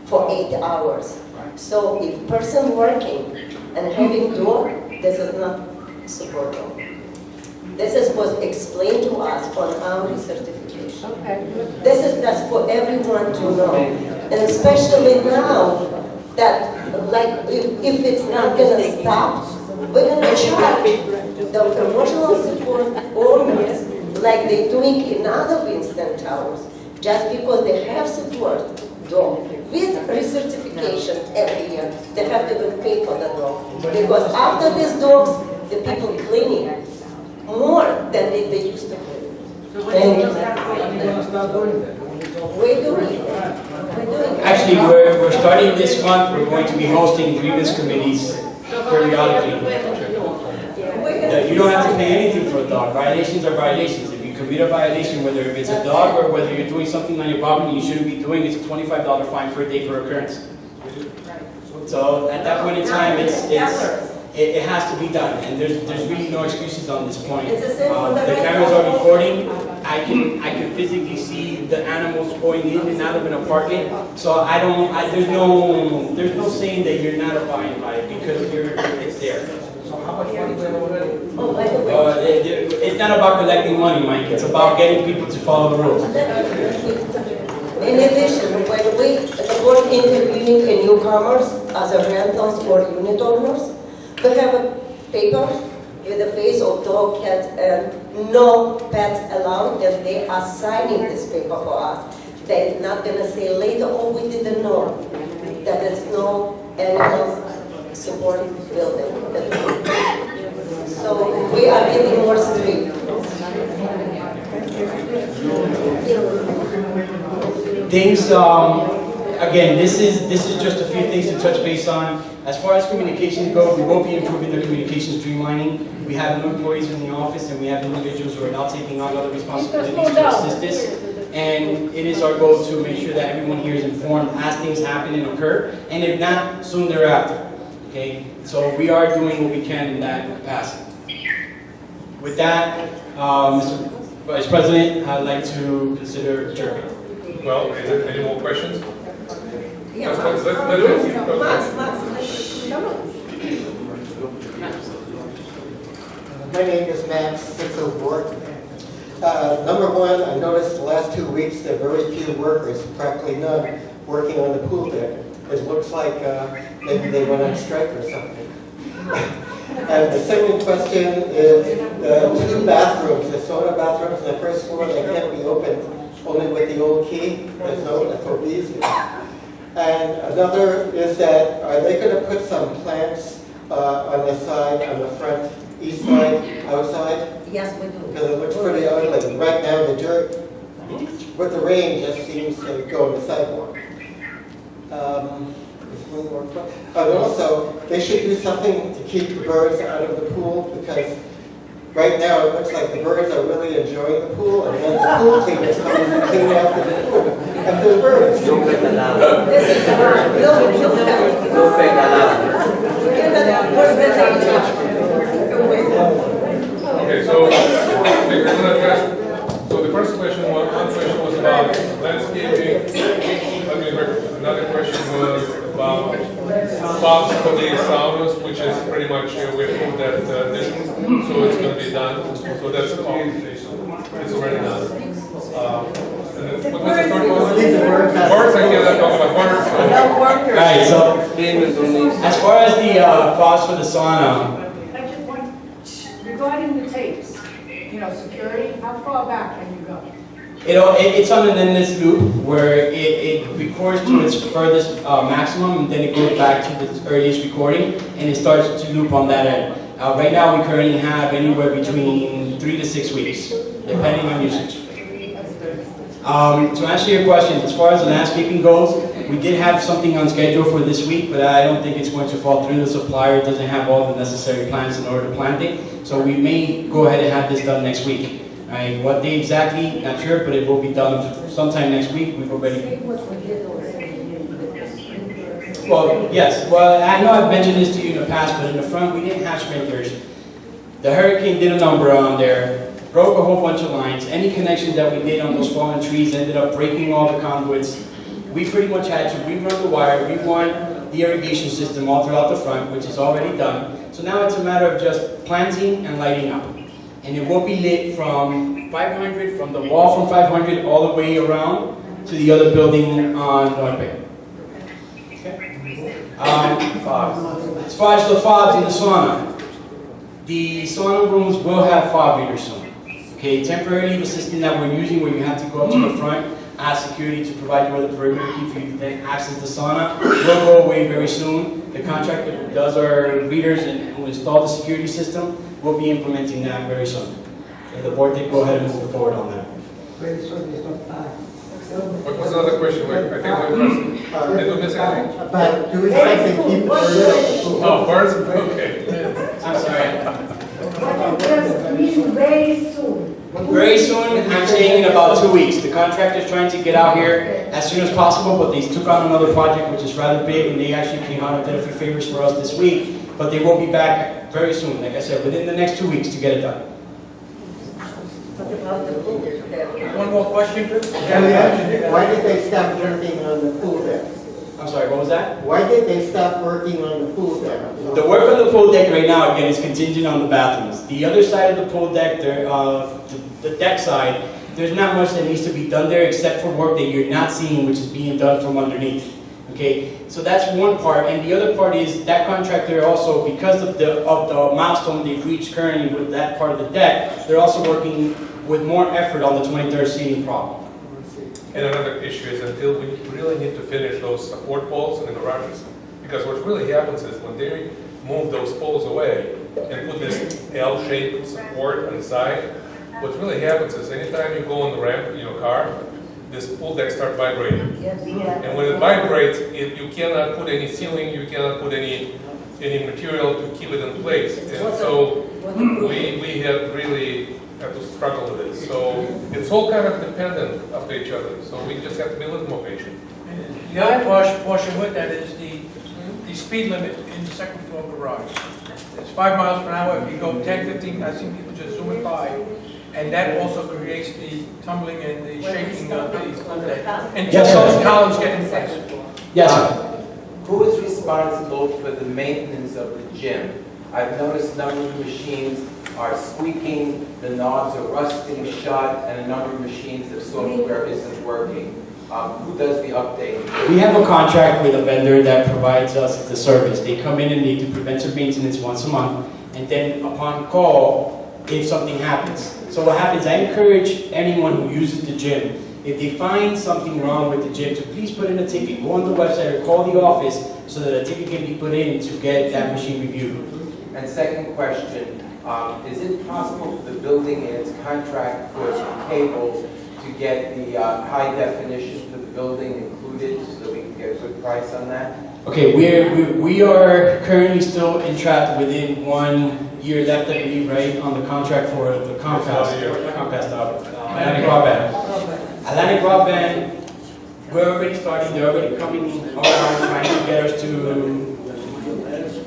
M: for 8 hours. So if person working and having dog, this is not support dog. This was explained to us on our certification. This is just for everyone to know. And especially now that, like, if it's not going to stop, we're going to charge the emotional support owners like they're doing in other Winston towers, just because they have support dog with recertification every year. They have to pay for the dog. Because after these dogs, the people cleaning more than they used to clean. Thank you. We're doing it.
E: Actually, we're starting this month, we're going to be hosting grievance committees periodically. You don't have to pay anything for a dog. Violations are violations. If you commit a violation, whether it's a dog or whether you're doing something on your property you shouldn't be doing, it's a $25 fine per day per occurrence. So at that point in time, it has to be done, and there's really no excuses on this point. The cameras are recording. I can physically see the animals going in and out of an apartment. So there's no saying that you're not abiding by it because it's there. It's not about collecting money, Mike. It's about getting people to follow the rules.
M: In addition, when the board interviewing a newcomers as a rentals or unit owners, we have a paper with the face of dog, cat, and no pets allowed, and they are signing this paper for us. They're not gonna say later, oh, we didn't know that there's no animal support building. So we are getting more strict.
E: Things, again, this is just a few things to touch base on. As far as communications go, we will be improving the communication streamlining. We have new employees in the office, and we have individuals who are now taking on other responsibilities to assist us. And it is our goal to make sure that everyone here is informed as things happen and occur, and if not, soon thereafter. Okay, so we are doing what we can in that capacity. With that, Mr. Vice President, I'd like to consider adjournment.
A: Well, is there any more questions?
M: Yeah,
A: Let's
M: Max, come on.
N: My name is Max, 604. Number one, I noticed the last 2 weeks there are very few workers, practically none, working on the pool deck. It looks like maybe they went on strike or something. And the second question is the 2 bathrooms, the sauna bathrooms on the first floor, they can't be opened only with the old key. There's no FOBs. And another is that, are they going to put some plants on the side, on the front, east side, outside?
M: Yes, we do.
N: Because it looks pretty ugly. Right now, the dirt with the rain just seems to go on the sidewalk. And also, they should do something to keep the birds out of the pool, because right now it looks like the birds are really enjoying the pool, and then the pool cleaners come and clean after the pool, after the birds.
M: This is the word. No fake alarm. What's the
A: Okay, so we're gonna address, so the first question was, one question was about landscaping. Another question was about fobs for the saunas, which is pretty much, we approved that, so it's gonna be done. So that's all, it's already done. And then, what was the third one? Birds, I cannot talk about birds.
E: Alright, so as far as the fobs for the sauna,
B: Regarding the tapes, security, how far back can you go?
E: it's on an endless loop where it records to its furthest maximum, and then it goes back to its earliest recording, and it starts to loop on that end. Right now, we currently have anywhere between 3 to 6 weeks, depending on usage. To answer your question, as far as the landscaping goes, we did have something on schedule for this week, but I don't think it's going to fall through. The supplier doesn't have all the necessary plans in order to plant it, so we may go ahead and have this done next week. Right? What day exactly, not sure, but it will be done sometime next week. We've already... Well, yes. Well, I know I've mentioned this to you in the past, but in the front, we didn't have sprinklers. The hurricane did a number on there, broke a whole bunch of lines. Any connections that we did on those fallen trees ended up breaking all the conduits. We pretty much had to rerun the wire, rerun the irrigation system all throughout the front, which is already done. So now it's a matter of just planting and lighting up. And it will be lit from 500, from the wall from 500 all the way around to the other building on North Bay. As far as the fobs in the sauna, the sauna rooms will have fob readers soon. Okay, temporarily the system that we're using where you have to go up to the front, ask security to provide you with a perimeter key for you to then access the sauna will go away very soon. The contractor who does our readers and who installed the security system will be implementing that very soon. And the board did go ahead and move forward on that.
A: What was another question? I think we addressed. Did we miss anything?
N: About doing something to keep the birds out of the pool.
A: Oh, birds? Okay.
E: I'm sorry.
C: Very soon.
E: Very soon, I'm saying in about 2 weeks. The contractor's trying to get out here as soon as possible, but they took on another project which is rather big, and they actually came out and did a few favors for us this week. But they will be back very soon, like I said, within the next 2 weeks to get it done.
F: One more question,
N: Why did they stop working on the pool deck?
E: I'm sorry, what was that?
N: Why did they stop working on the pool deck?
E: The work on the pool deck right now, again, is contingent on the bathrooms. The other side of the pool deck, the deck side, there's not much that needs to be done there except for work that you're not seeing, which is being done from underneath. Okay, so that's one part, and the other part is that contractor also, because of the milestone they've reached currently with that part of the deck, they're also working with more effort on the 23rd seating problem.
A: And another issue is until we really need to finish those support poles in the garages. Because what really happens is when they move those poles away and put this L-shaped support on the side, what really happens is anytime you go on the ramp in your car, this pool deck starts vibrating.
M: Yes.
A: And when it vibrates, you cannot put any sealing, you cannot put any material to keep it in place. And so we have really have to struggle with it. So it's all kind of dependent of each other. So we just have to be a little more patient.
F: The other portion with that is the speed limit in the second floor garage. It's 5 miles per hour. If you go 10, 15, I've seen people just zooming by. And that also creates the tumbling and the shaking of the deck. And
E: Yes, sir.
F: those columns get in place.
E: Yes, sir.
O: Who is responsible for the maintenance of the gym? I've noticed a number of machines are squeaking, the knobs are rusting shut, and a number of machines, the software isn't working. Who does the update?
E: We have a contract with a vendor that provides us the service. They come in and they do preventive maintenance once a month, and then upon call, if something happens. So what happens, I encourage anyone who uses the gym, if they find something wrong with the gym, to please put in a ticket, go on the website or call the office so that a ticket can be put in to get that machine reviewed.
O: And second question, is it possible for the building in its contract for cables to get the high definition for the building included so that we can get a good price on that?
E: Okay, we are currently still entrapped within 1 year left, I believe, right, on the contract for the Comcast Atlantic Broadband. Atlantic Broadband, we're already starting, they're already coming around trying to get us to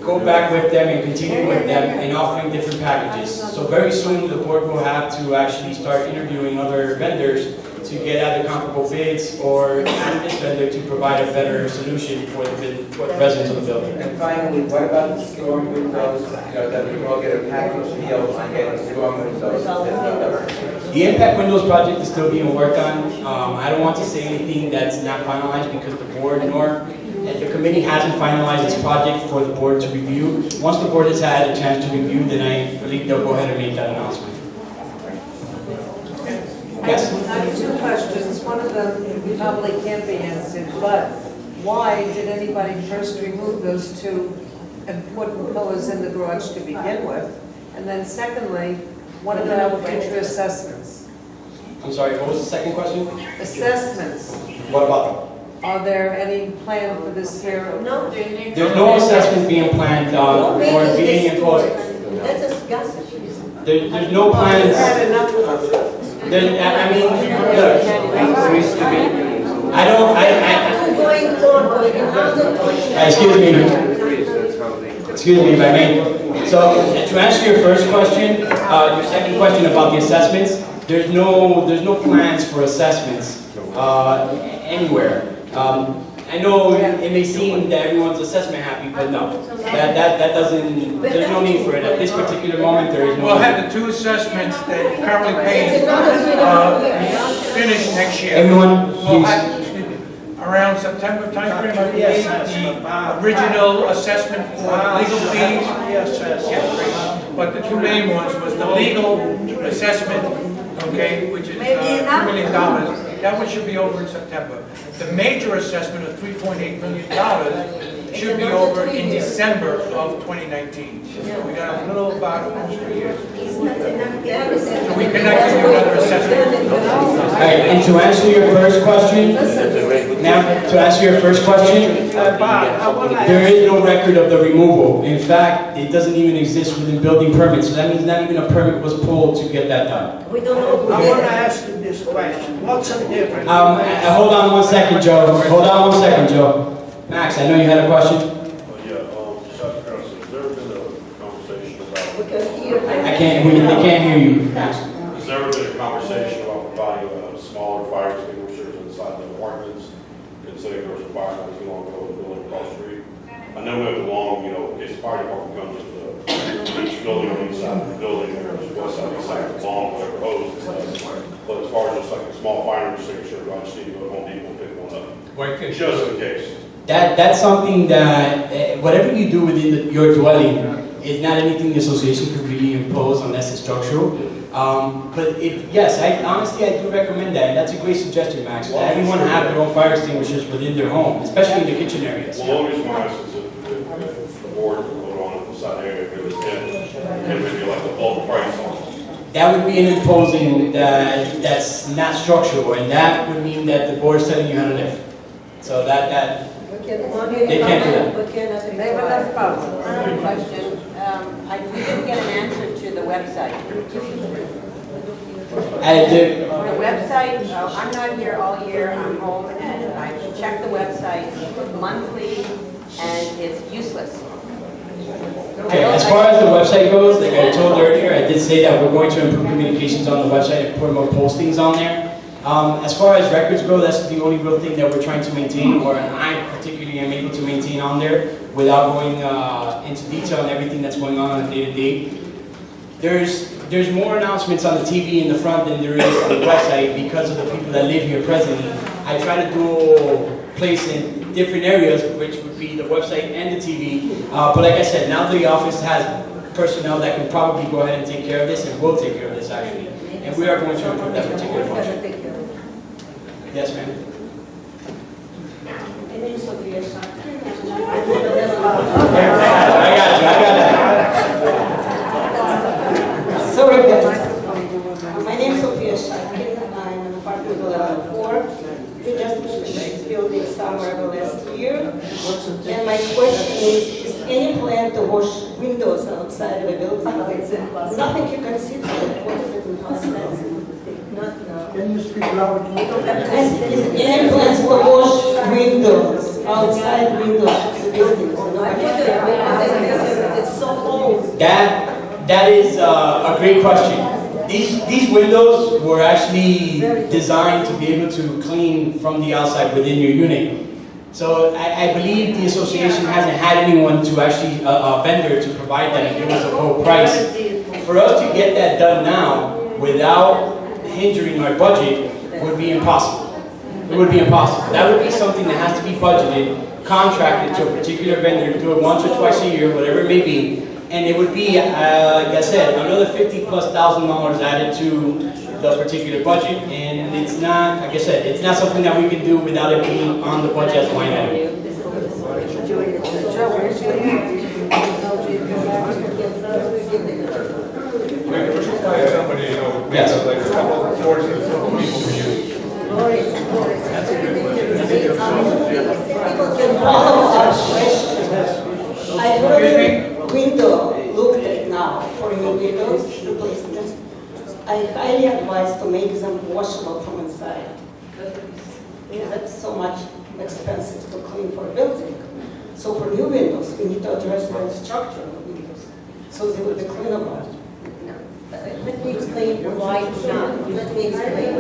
E: go back with them and continue with them and offering different packages. So very soon the board will have to actually start interviewing other vendors to get either comparable bids or ask this vendor to provide a better solution for the residents of the building.
O: And finally, what about the storm windows? That we all get a package deal on getting storm windows?
E: The impact windows project is still being worked on. I don't want to say anything that's not finalized because the board nor the committee hasn't finalized this project for the board to review. Once the board has had a chance to review, then I believe they'll go ahead and make that announcement. Yes?
B: I have two questions. One of them probably can't be answered, but why did anybody first remove those two important pillars in the garage to begin with? And then secondly, what about future assessments?
E: I'm sorry, what was the second question?
B: Assessments.
E: What about them?
B: Are there any plan for this year?
M: No.
E: There's no assessment being planned or being imposed.
M: That's a gas issue.
E: There's no plans.
B: We've had enough of it.
E: I mean, look, I don't,
M: Going on for another 20
E: excuse me if I may. So to answer your first question, your second question about the assessments, there's no plans for assessments anywhere. I know it may seem that everyone's assessment happy, but no, that doesn't. There's no need for it at this particular moment. There is no.
F: We'll have the two assessments that you're currently paying finish next year.
E: Everyone,
F: We'll
E: please.
F: have around September timeframe, I believe, the original assessment for legal fees. Yes. But the two main ones was the legal assessment, okay, which is $2 million. That one should be over in September. The major assessment of $3.8 million should be over in December of 2019. We got a little about almost 3 years. So we cannot give you another assessment.
E: All right, and to answer your first question, there is no record of the removal. In fact, it doesn't even exist within building permits, so that means not even a permit was pulled to get that done.
M: We don't know.
P: I want to ask you this question. What's the difference?
E: Hold on 1 second, Joe. Hold on 1 second, Joe. Max, I know you had a question.
Q: Just out of curiosity, has there been a conversation about?
E: They can't hear you, Max.
Q: Has there ever been a conversation about providing smaller fire extinguishers inside the apartments? Considering there was a fire not too long ago in the building across the street. I know we have the long, if the fire department comes to each building on each side of the building, there's west side, east side, long, whatever hose and stuff. But as far as just like a small fire extinguisher, I just need to go to Home Depot and pick one up.
A: Why can't
Q: Just in case.
E: That's something that, whatever you do within your dwelling is not anything the association could really impose unless it's structural. But yes, honestly, I do recommend that, and that's a great suggestion, Max. That everyone have their own fire extinguishers within their home, especially in the kitchen areas.
Q: Well, the only reason why I said if the board would vote on it, decide area, if it was 10, it would be like the bulk price on it.
E: That would be an imposing that's not structural, and that would mean that the board is telling you how to live. So they can't do that.
B: They would have both.
R: Another question, we didn't get an answer to the website. The website, I'm not here all year, I'm home, and I check the website monthly, and it's useless.
E: Okay, as far as the website goes, like I told earlier, I did say that we're going to improve communications on the website and put more postings on there. As far as records go, that's the only real thing that we're trying to maintain, or I particularly am able to maintain on there without going into detail on everything that's going on a day-to-day. There's more announcements on the TV in the front than there is on the website because of the people that live here presently. I try to do place in different areas, which would be the website and the TV. But like I said, now the office has personnel that can probably go ahead and take care of this, and will take care of this actually. And we are going to improve that particular function. Yes, ma'am. I got you.
S: Sorry, guys. My name is Sophia Shakin. I'm an apartment level 4. We just moved this building summer of last year. And my question is any plan to wash windows outside the building? Nothing you can see through. What is it in outside?
P: Can you speak louder?
S: Is any plans to wash windows, outside windows of the building?
M: It's so old.
E: That is a great question. These windows were actually designed to be able to clean from the outside within your unit. So I believe the association hasn't had anyone to actually, a vendor to provide that and give us a low price. For us to get that done now without hindering our budget would be impossible. It would be impossible. That would be something that has to be budgeted, contracted to a particular vendor to do it once or twice a year, whatever it may be. And it would be, like I said, another $50,000+ added to the particular budget. And it's not, like I said, it's not something that we can do without it being on the budget as a line item.
A: Somebody,
E: yes.
A: Like a couple of portions of people for you. That's a good
S: I heard window looked at now for new windows replacement. I highly advise to make them washable from inside. That's so much expensive to clean for a building. So for new windows, we need to address the structure of windows, so they will be cleanable.
M: Let me explain why not. Let me explain.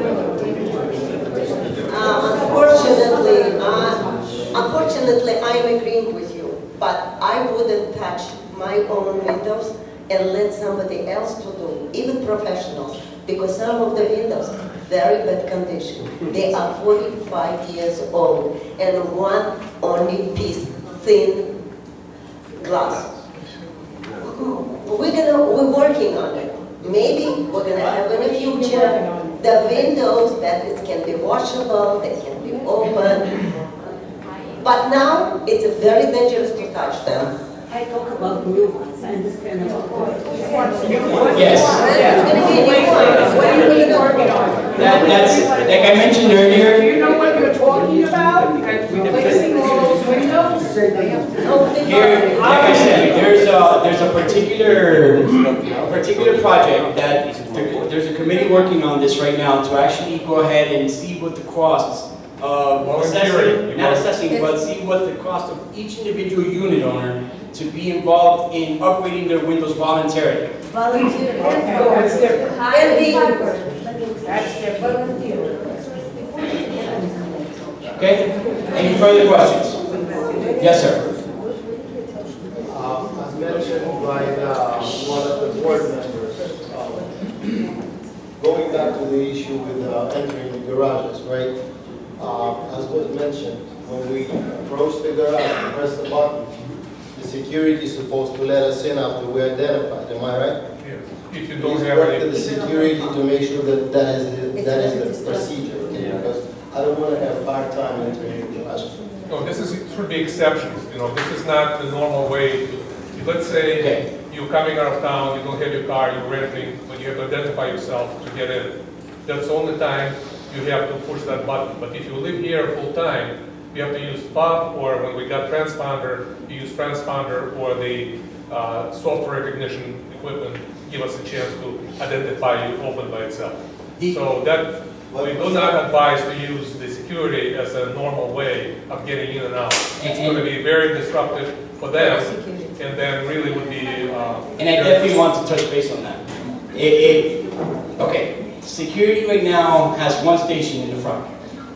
M: Unfortunately, I'm agreeing with you, but I wouldn't touch my own windows and let somebody else to do, even professionals, because some of the windows very bad condition. They are 45 years old and one only piece thin glass. We're working on it. Maybe we're gonna have in the future the windows that it can be washable, they can be open. But now it's very dangerous to touch them.
S: I talk about new ones, I understand about
E: Yes. That's, like I mentioned earlier.
P: Do you know what you're talking about? Replacing all those windows?
E: Here, like I said, there's a particular project that there's a committee working on this right now to actually go ahead and see what the costs of assessing, not assessing, but see what the cost of each individual unit owner to be involved in upgrading their windows voluntarily.
M: Volunteer.
P: That's different.
M: That's different.
E: Okay? Any further questions? Yes, sir.
T: As mentioned by one of the board members, going back to the issue with entering the garages, right? As was mentioned, when we approach the garage and press the button, the security is supposed to let us in after we identified, am I right?
A: Yes. If you don't
T: Please
A: have
T: work
A: any.
T: with the security to make sure that that is the procedure, okay? Because I don't want to have a hard time entering the garage.
A: No, this should be exceptions, you know, this is not the normal way. Let's say you're coming out of town, you don't have your car, you're renting, but you have to identify yourself to get in. That's the only time you have to push that button. But if you live here full time, you have to use fob, or when we got transponder, you use transponder or the software recognition equipment, give us a chance to identify you open by itself. So that, we do not advise to use the security as a normal way of getting in and out. It's going to be very disruptive for them, and then really would be...
E: and I definitely want to touch base on that. Okay, security right now has one station in the front.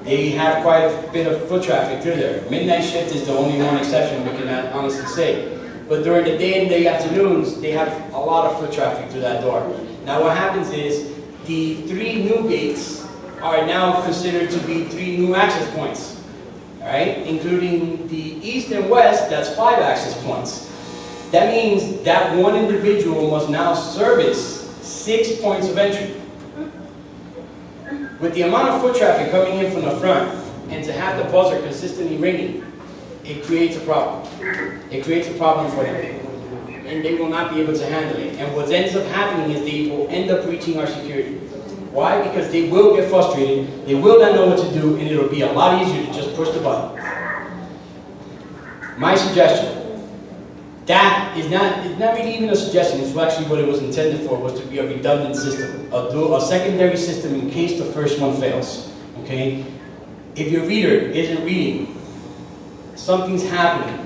E: They have quite a bit of foot traffic through there. Midnight shift is the only one exception we can honestly say. But during the day and the afternoons, they have a lot of foot traffic through that door. Now what happens is, the 3 new gates are now considered to be 3 new access points, all right? Including the east and west, that's 5 access points. That means that one individual must now service 6 points of entry. With the amount of foot traffic coming in from the front, and to have the buzzer consistently ringing, it creates a problem. It creates a problem for them. And they will not be able to handle it. And what ends up happening is they will end up breaching our security. Why? Because they will get frustrated, they will not know what to do, and it'll be a lot easier to just push the button. My suggestion, that is not really even a suggestion, it's actually what it was intended for, was to be a redundant system, a secondary system in case the first one fails, okay? If your reader isn't reading, something's happening,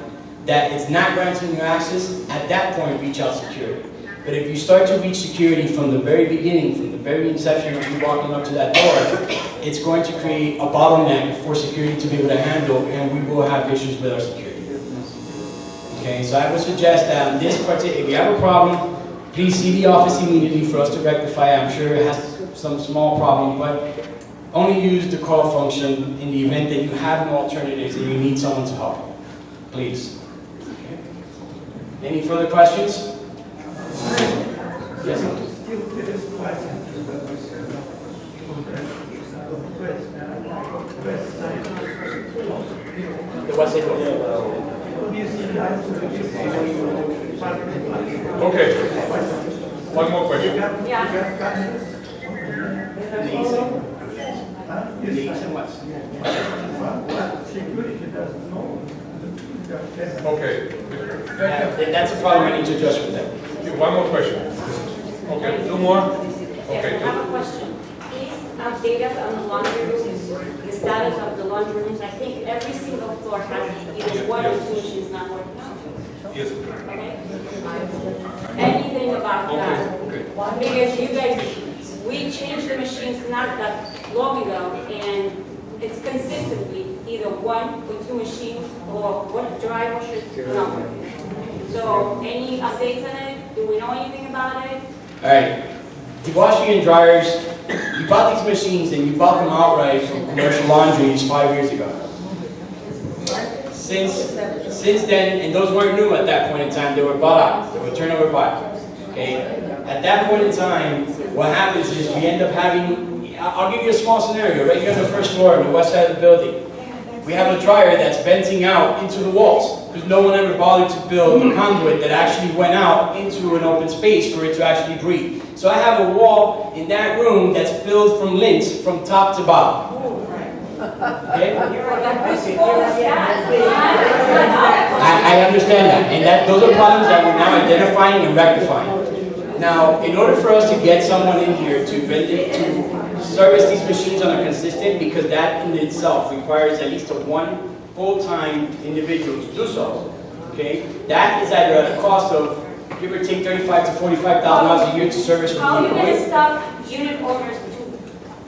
E: that it's not granting you access, at that point reach out security. But if you start to reach security from the very beginning, from the very inception of you walking up to that door, it's going to create a bottleneck for security to be able to handle, and we will have issues with our security. Okay, so I would suggest that on this particular, if you have a problem, please see the office immediately for us to rectify it. I'm sure it has some small problem, but only use the call function in the event that you have no alternatives and you need someone to help you. Please. Any further questions? Yes. The west side door.
A: Okay. One more question. Okay.
E: That's a problem I need to address with them.
A: One more question. Okay, 2 more? Okay,
U: I have a question. Please update us on the laundry rooms, the status of the laundry rooms. I think every single floor has either 1 or 2 machines not working.
A: Yes.
U: Okay? Anything about that? Because you guys, we changed the machines not that long ago, and it's consistently either 1 or 2 machines, or what dry washers not working. So, any updates on it? Do we know anything about it?
E: All right. The washing and dryers, you bought these machines and you bought them outright from commercial laundries 5 years ago. Since then, and those weren't new at that point in time, they were bought out. They were turnover buyouts. Okay? At that point in time, what happens is we end up having, I'll give you a small scenario. Right here on the first floor, on the west side of the building, we have a dryer that's venting out into the walls because no one ever bothered to build a conduit that actually went out into an open space for it to actually breathe. So I have a wall in that room that's filled from lint from top to bottom. Okay? I understand that, and those are problems that we're now identifying and rectifying. Now, in order for us to get someone in here to service these machines on a consistent, because that in itself requires at least one full-time individual to do so, okay? That is at a cost of, give or take, $35,000 to $45,000 a year to service.
U: How are you going to stop unit owners to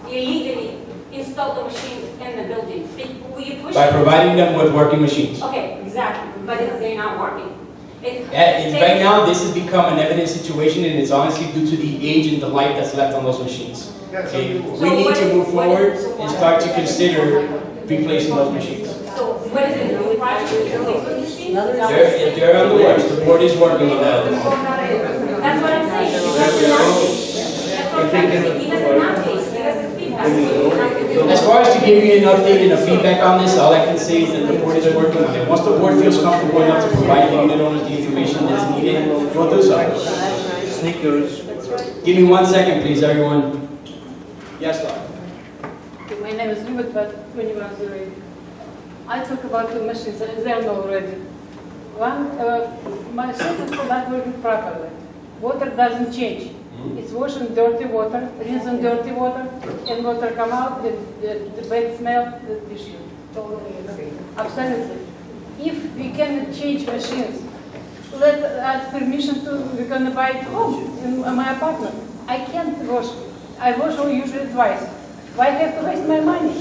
U: illegally install the machines in the building? Will you push
E: By providing them with working machines.
U: Okay, exactly, but they're not working.
E: Right now, this has become an evident situation, and it's honestly due to the age and the life that's left on those machines. Okay? We need to move forward and start to consider replacing those machines.
U: So What is it, new project with the liquid machine?
E: They're on the works, the board is working on that at the moment.
U: That's what I'm saying, he doesn't update. That's what I'm trying to say, he doesn't update, he doesn't feedback.
E: As far as to give you an update and a feedback on this, all I can say is that the board is working on it. Once the board feels comfortable enough to provide the unit owners the information that's needed, we'll do so.
H: Sneakers.
E: Give me 1 second, please, everyone. Yes, Laura?
D: My name is Ruben, but 2108. I talk about the machines, they are already. One, my system is not working properly. Water doesn't change. It's washing dirty water, rinsing dirty water, and water come out with the bad smell, the issue. Totally agree. Absolutely. If we can change machines, let us permission to, we're gonna buy it home in my apartment. I can't wash. I wash usually twice. Why do I have to waste my money?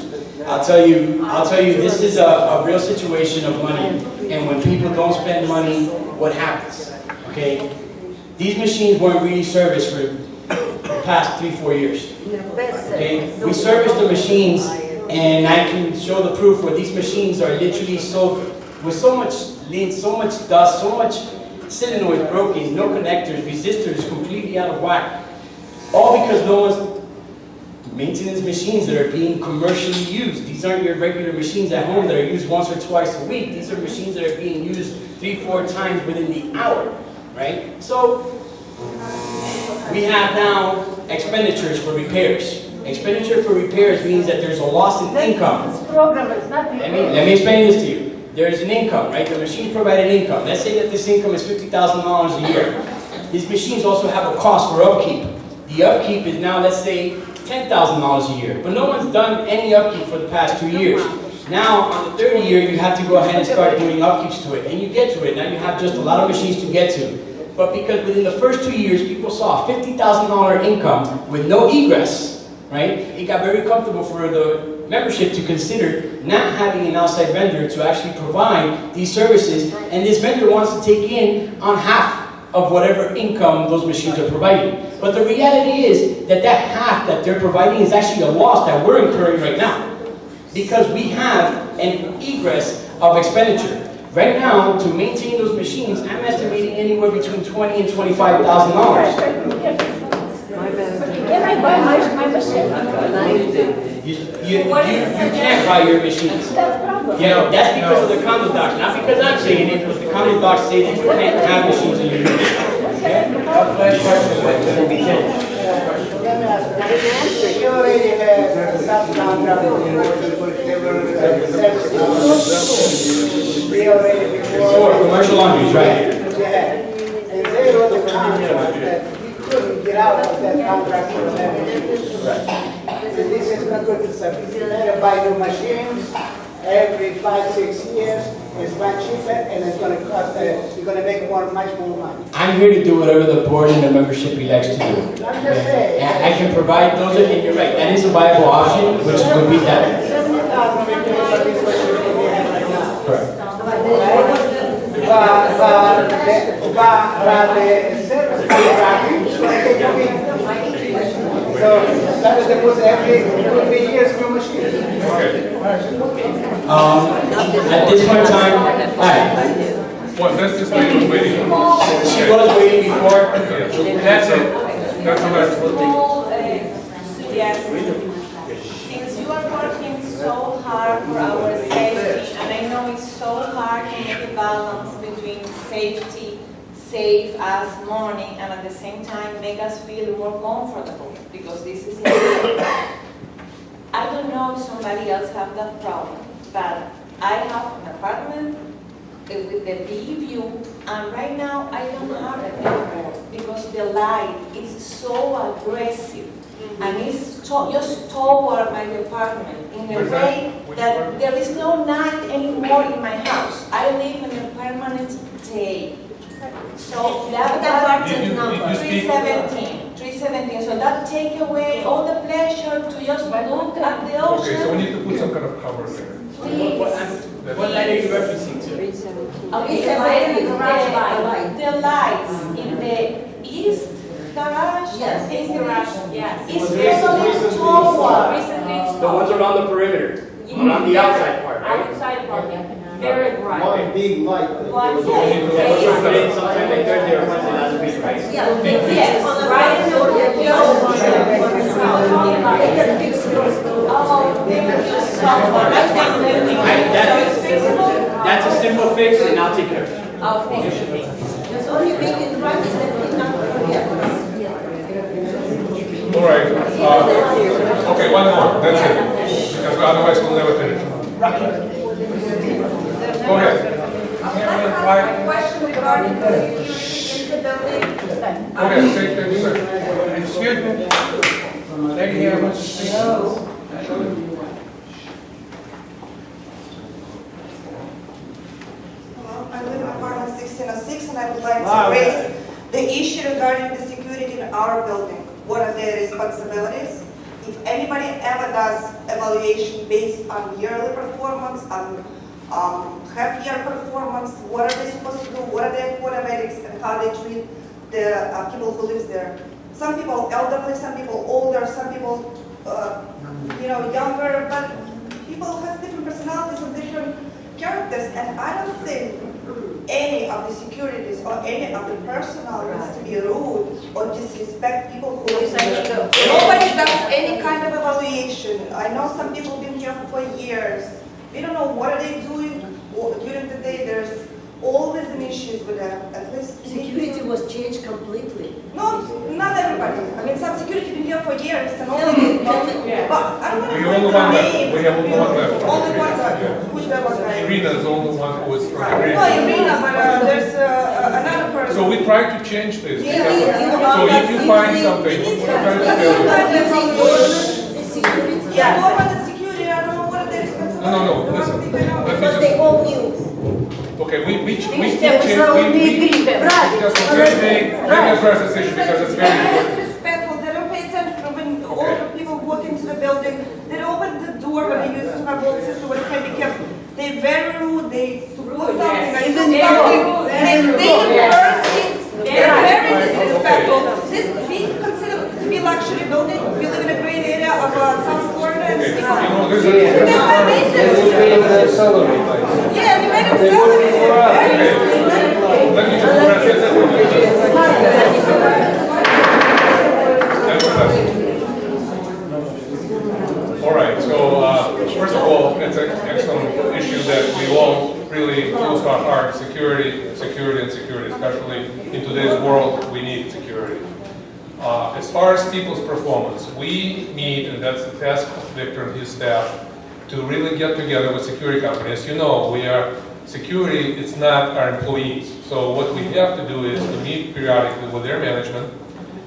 E: I'll tell you, this is a real situation of money. And when people don't spend money, what happens? Okay? These machines weren't really serviced for the past 3-4 years. Okay? We service the machines, and I can show the proof where these machines are literally with so much lint, so much dust, so much solenoids broken, no connectors, resistors completely out of whack. All because no one's maintenance machines that are being commercially used. These aren't your regular machines at home that are used once or twice a week. These are machines that are being used 3-4 times within the hour, right? So we have now expenditures for repairs. Expenditure for repairs means that there's a loss in income.
D: This program is nothing.
E: Let me explain this to you. There's an income, right? The machines provide an income. Let's say that this income is $50,000 a year. These machines also have a cost for upkeep. The upkeep is now, let's say, $10,000 a year. But no one's done any upkeep for the past 2 years. Now, on the third year, you have to go ahead and start doing upkeeps to it. And you get to it. Now you have just a lot of machines to get to. But because within the first 2 years, people saw a $50,000 income with no egress, right? It got very comfortable for the membership to consider not having an outside vendor to actually provide these services. And this vendor wants to take in on half of whatever income those machines are providing. But the reality is that that half that they're providing is actually a loss that we're incurring right now. Because we have an egress of expenditure. Right now, to maintain those machines, I'm estimating anywhere between $20,000 and $25,000.
D: Can I buy my machine?
E: You can't buy your machines. Yeah, that's because of the condo docs, not because I'm saying it, but the condo docs say that you can't have machines in your unit. Okay?
J: You already have we already before.
E: Commercial laundries, right?
J: Yeah, and they wrote a contract that we couldn't get out of that contract for So this is not good to service. You better buy new machines every 5-6 years. It's much cheaper and it's going to cost, you're going to make much more money.
E: I'm here to do whatever the board and the membership elects to do.
J: I'm just saying.
E: And I can provide those, and you're right, that is a viable option, which would be that.
J: 70,000 repairs is what we have right now.
E: Correct.
J: But the service contract is going to take a week. So that is the most every 2-3 years new machine.
E: At this point in time, hi.
A: Well, that's just like was waiting.
E: She was waiting before.
A: That's it. That's all right.
V: Small suggestion. Since you are working so hard for our safety, and I know it's so hard to make a balance between safety, save us money, and at the same time make us feel more comfortable, because this is I don't know if somebody else have that problem, but I have an apartment with the big view, and right now I don't have it anymore because the light is so aggressive and it's just toward my apartment in a way that there is no night anymore in my house. I live in a permanent day. So that 317. So that take away all the pleasure to just look at the ocean.
A: Okay, so we need to put some kind of cover there.
E: What light are you referencing to?
V: The lights in the east garage.
U: Yes, east garage, yes.
V: It's totally toward.
E: The ones around the perimeter, around the outside part, right?
U: Outside part, yeah. Very bright.
T: One big light.
U: But
T: Yes.
U: sometimes they turn their front and that's big, right?
M: Yeah.
U: Yes, right in the
M: Sorry,
U: middle.
M: They can fix yours.
V: Oh, thank you so much. So it's fixable?
O: That's a simple fix, and I'll take care of it.
V: Oh, thank you.
M: Just only make it right and then we can
A: All right, okay, one more, that's it, because otherwise we'll never finish. Go ahead.
V: I have a question regarding the security in the building.
A: Go ahead, take your turn.
F: Excuse me. Lady here wants to speak.
I: I live in apartment 1606 and I would like to raise the issue regarding the security in our building. What are their responsibilities? If anybody ever does evaluation based on yearly performance, on half-year performance, what are they supposed to do? What are their paramedics and how they treat the people who live there? Some people elderly, some people older, some people younger, but people have different personalities and different characters, and I don't think any of the securities or any of the personnel needs to be rude or disrespect people who live there. Nobody does any kind of evaluation. I know some people have been here for years. We don't know what are they doing during the day. There's always an issues with them. At least
M: security was changed completely.
I: No, not everybody. I mean, some security been here for years and all. But I don't want to
A: We only one left.
I: names.
A: We have only one left.
I: Only one left.
A: Yeah.
I: Who's that one guy?
A: Irina is the only one who is from
I: No,
A: Irina.
I: Irina, but there's another person.
A: So we try to change this.
I: Yeah,
A: because- so if you find something, we're trying to tell you.
I: Yeah, more about the security, I don't know what they're responsible.
A: No, listen. Let me
M: But they
A: just,
M: all knew.
A: okay, we
I: Just
A: let me address this issue because it's very
I: They're
A: important.
I: disrespectful, they don't pay attention when older people walk into the building. They don't open the door when they used to have old sister with handicaps. They're very rude, they support something, I do something. They curse things, they're very disrespectful. This being considered to be luxury building, we live in a great area of South Florida and
A: Okay,
I: Seahawks.
A: you know, there's a.
I: They have maintenance. Yeah, they made it salary.
A: Let me just address this. All right, so first of all, it's an excellent issue that we all really close to our heart. Security, especially in today's world, we need security. As far as people's performance, we meet, and that's the task of Victor and his staff, to really get together with security companies. You know, security, it's not our employees. So what we have to do is to meet periodically with their management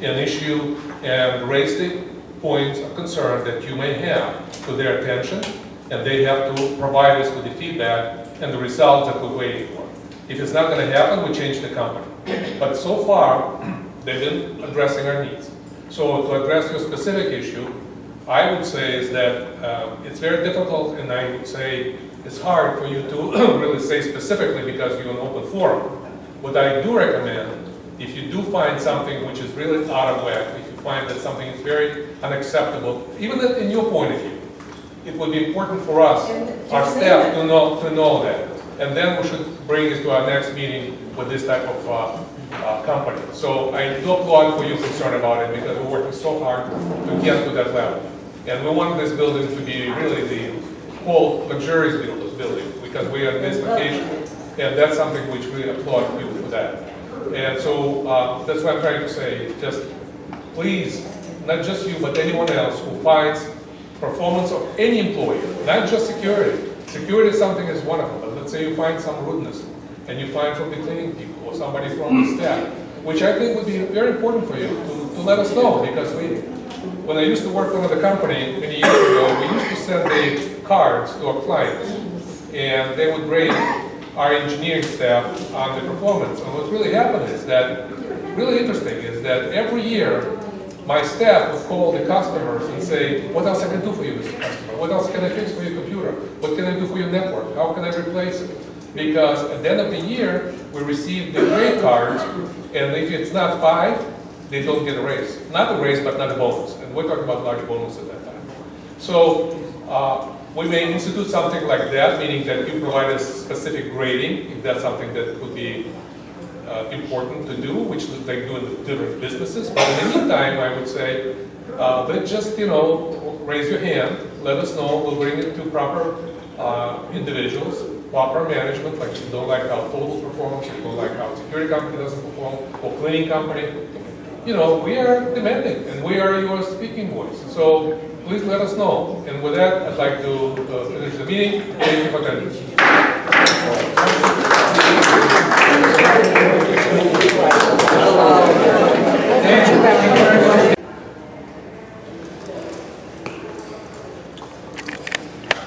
A: and issue and raise the points of concern that you may have to their attention, and they have to provide us with the feedback and the results that we're waiting for. If it's not going to happen, we change the company. But so far, they've been addressing our needs. So to address your specific issue, I would say is that it's very difficult, and I would say it's hard for you to really say specifically because you're an open forum. What I do recommend, if you do find something which is really out of whack, if you find that something is very unacceptable, even in your point of view, it would be important for us, our staff, to know that. And then we should bring it to our next meeting with this type of company. So I do applaud for your concern about it because we're working so hard to get to that level. And we want this building to be really the whole luxurious building because we are in this location. And that's something which we applaud you for that. And so that's what I'm trying to say. Just please, not just you, but anyone else who finds performance of any employee, not just security. Security is something that's wonderful, but let's say you find some rudeness, and you find from the cleaning people or somebody from the staff, which I think would be very important for you to let us know, because when I used to work for another company many years ago, we used to send the cards to our clients, and they would rate our engineering staff on the performance. And what really happened is that, really interesting, is that every year, my staff would call the customers and say, what else I can do for you, Mr. Customer? What else can I fix for your computer? What can I do for your network? How can I replace it? Because at the end of the year, we receive the grade cards, and if it's not 5, they don't get a raise. Not a raise, but not a bonus. And we're talking about large bonus at that time. So We may institute something like that, meaning that you provide a specific grading, if that's something that would be important to do, which they do in different businesses. But in the meantime, I would say, let's just, raise your hand, let us know, we'll bring it to proper individuals, proper management, like if you don't like how Total performs, if you don't like how security company doesn't perform, or cleaning company. We are demanding, and we are your speaking voice. So please let us know. And with that, I'd like to finish the meeting. Thank you for attending.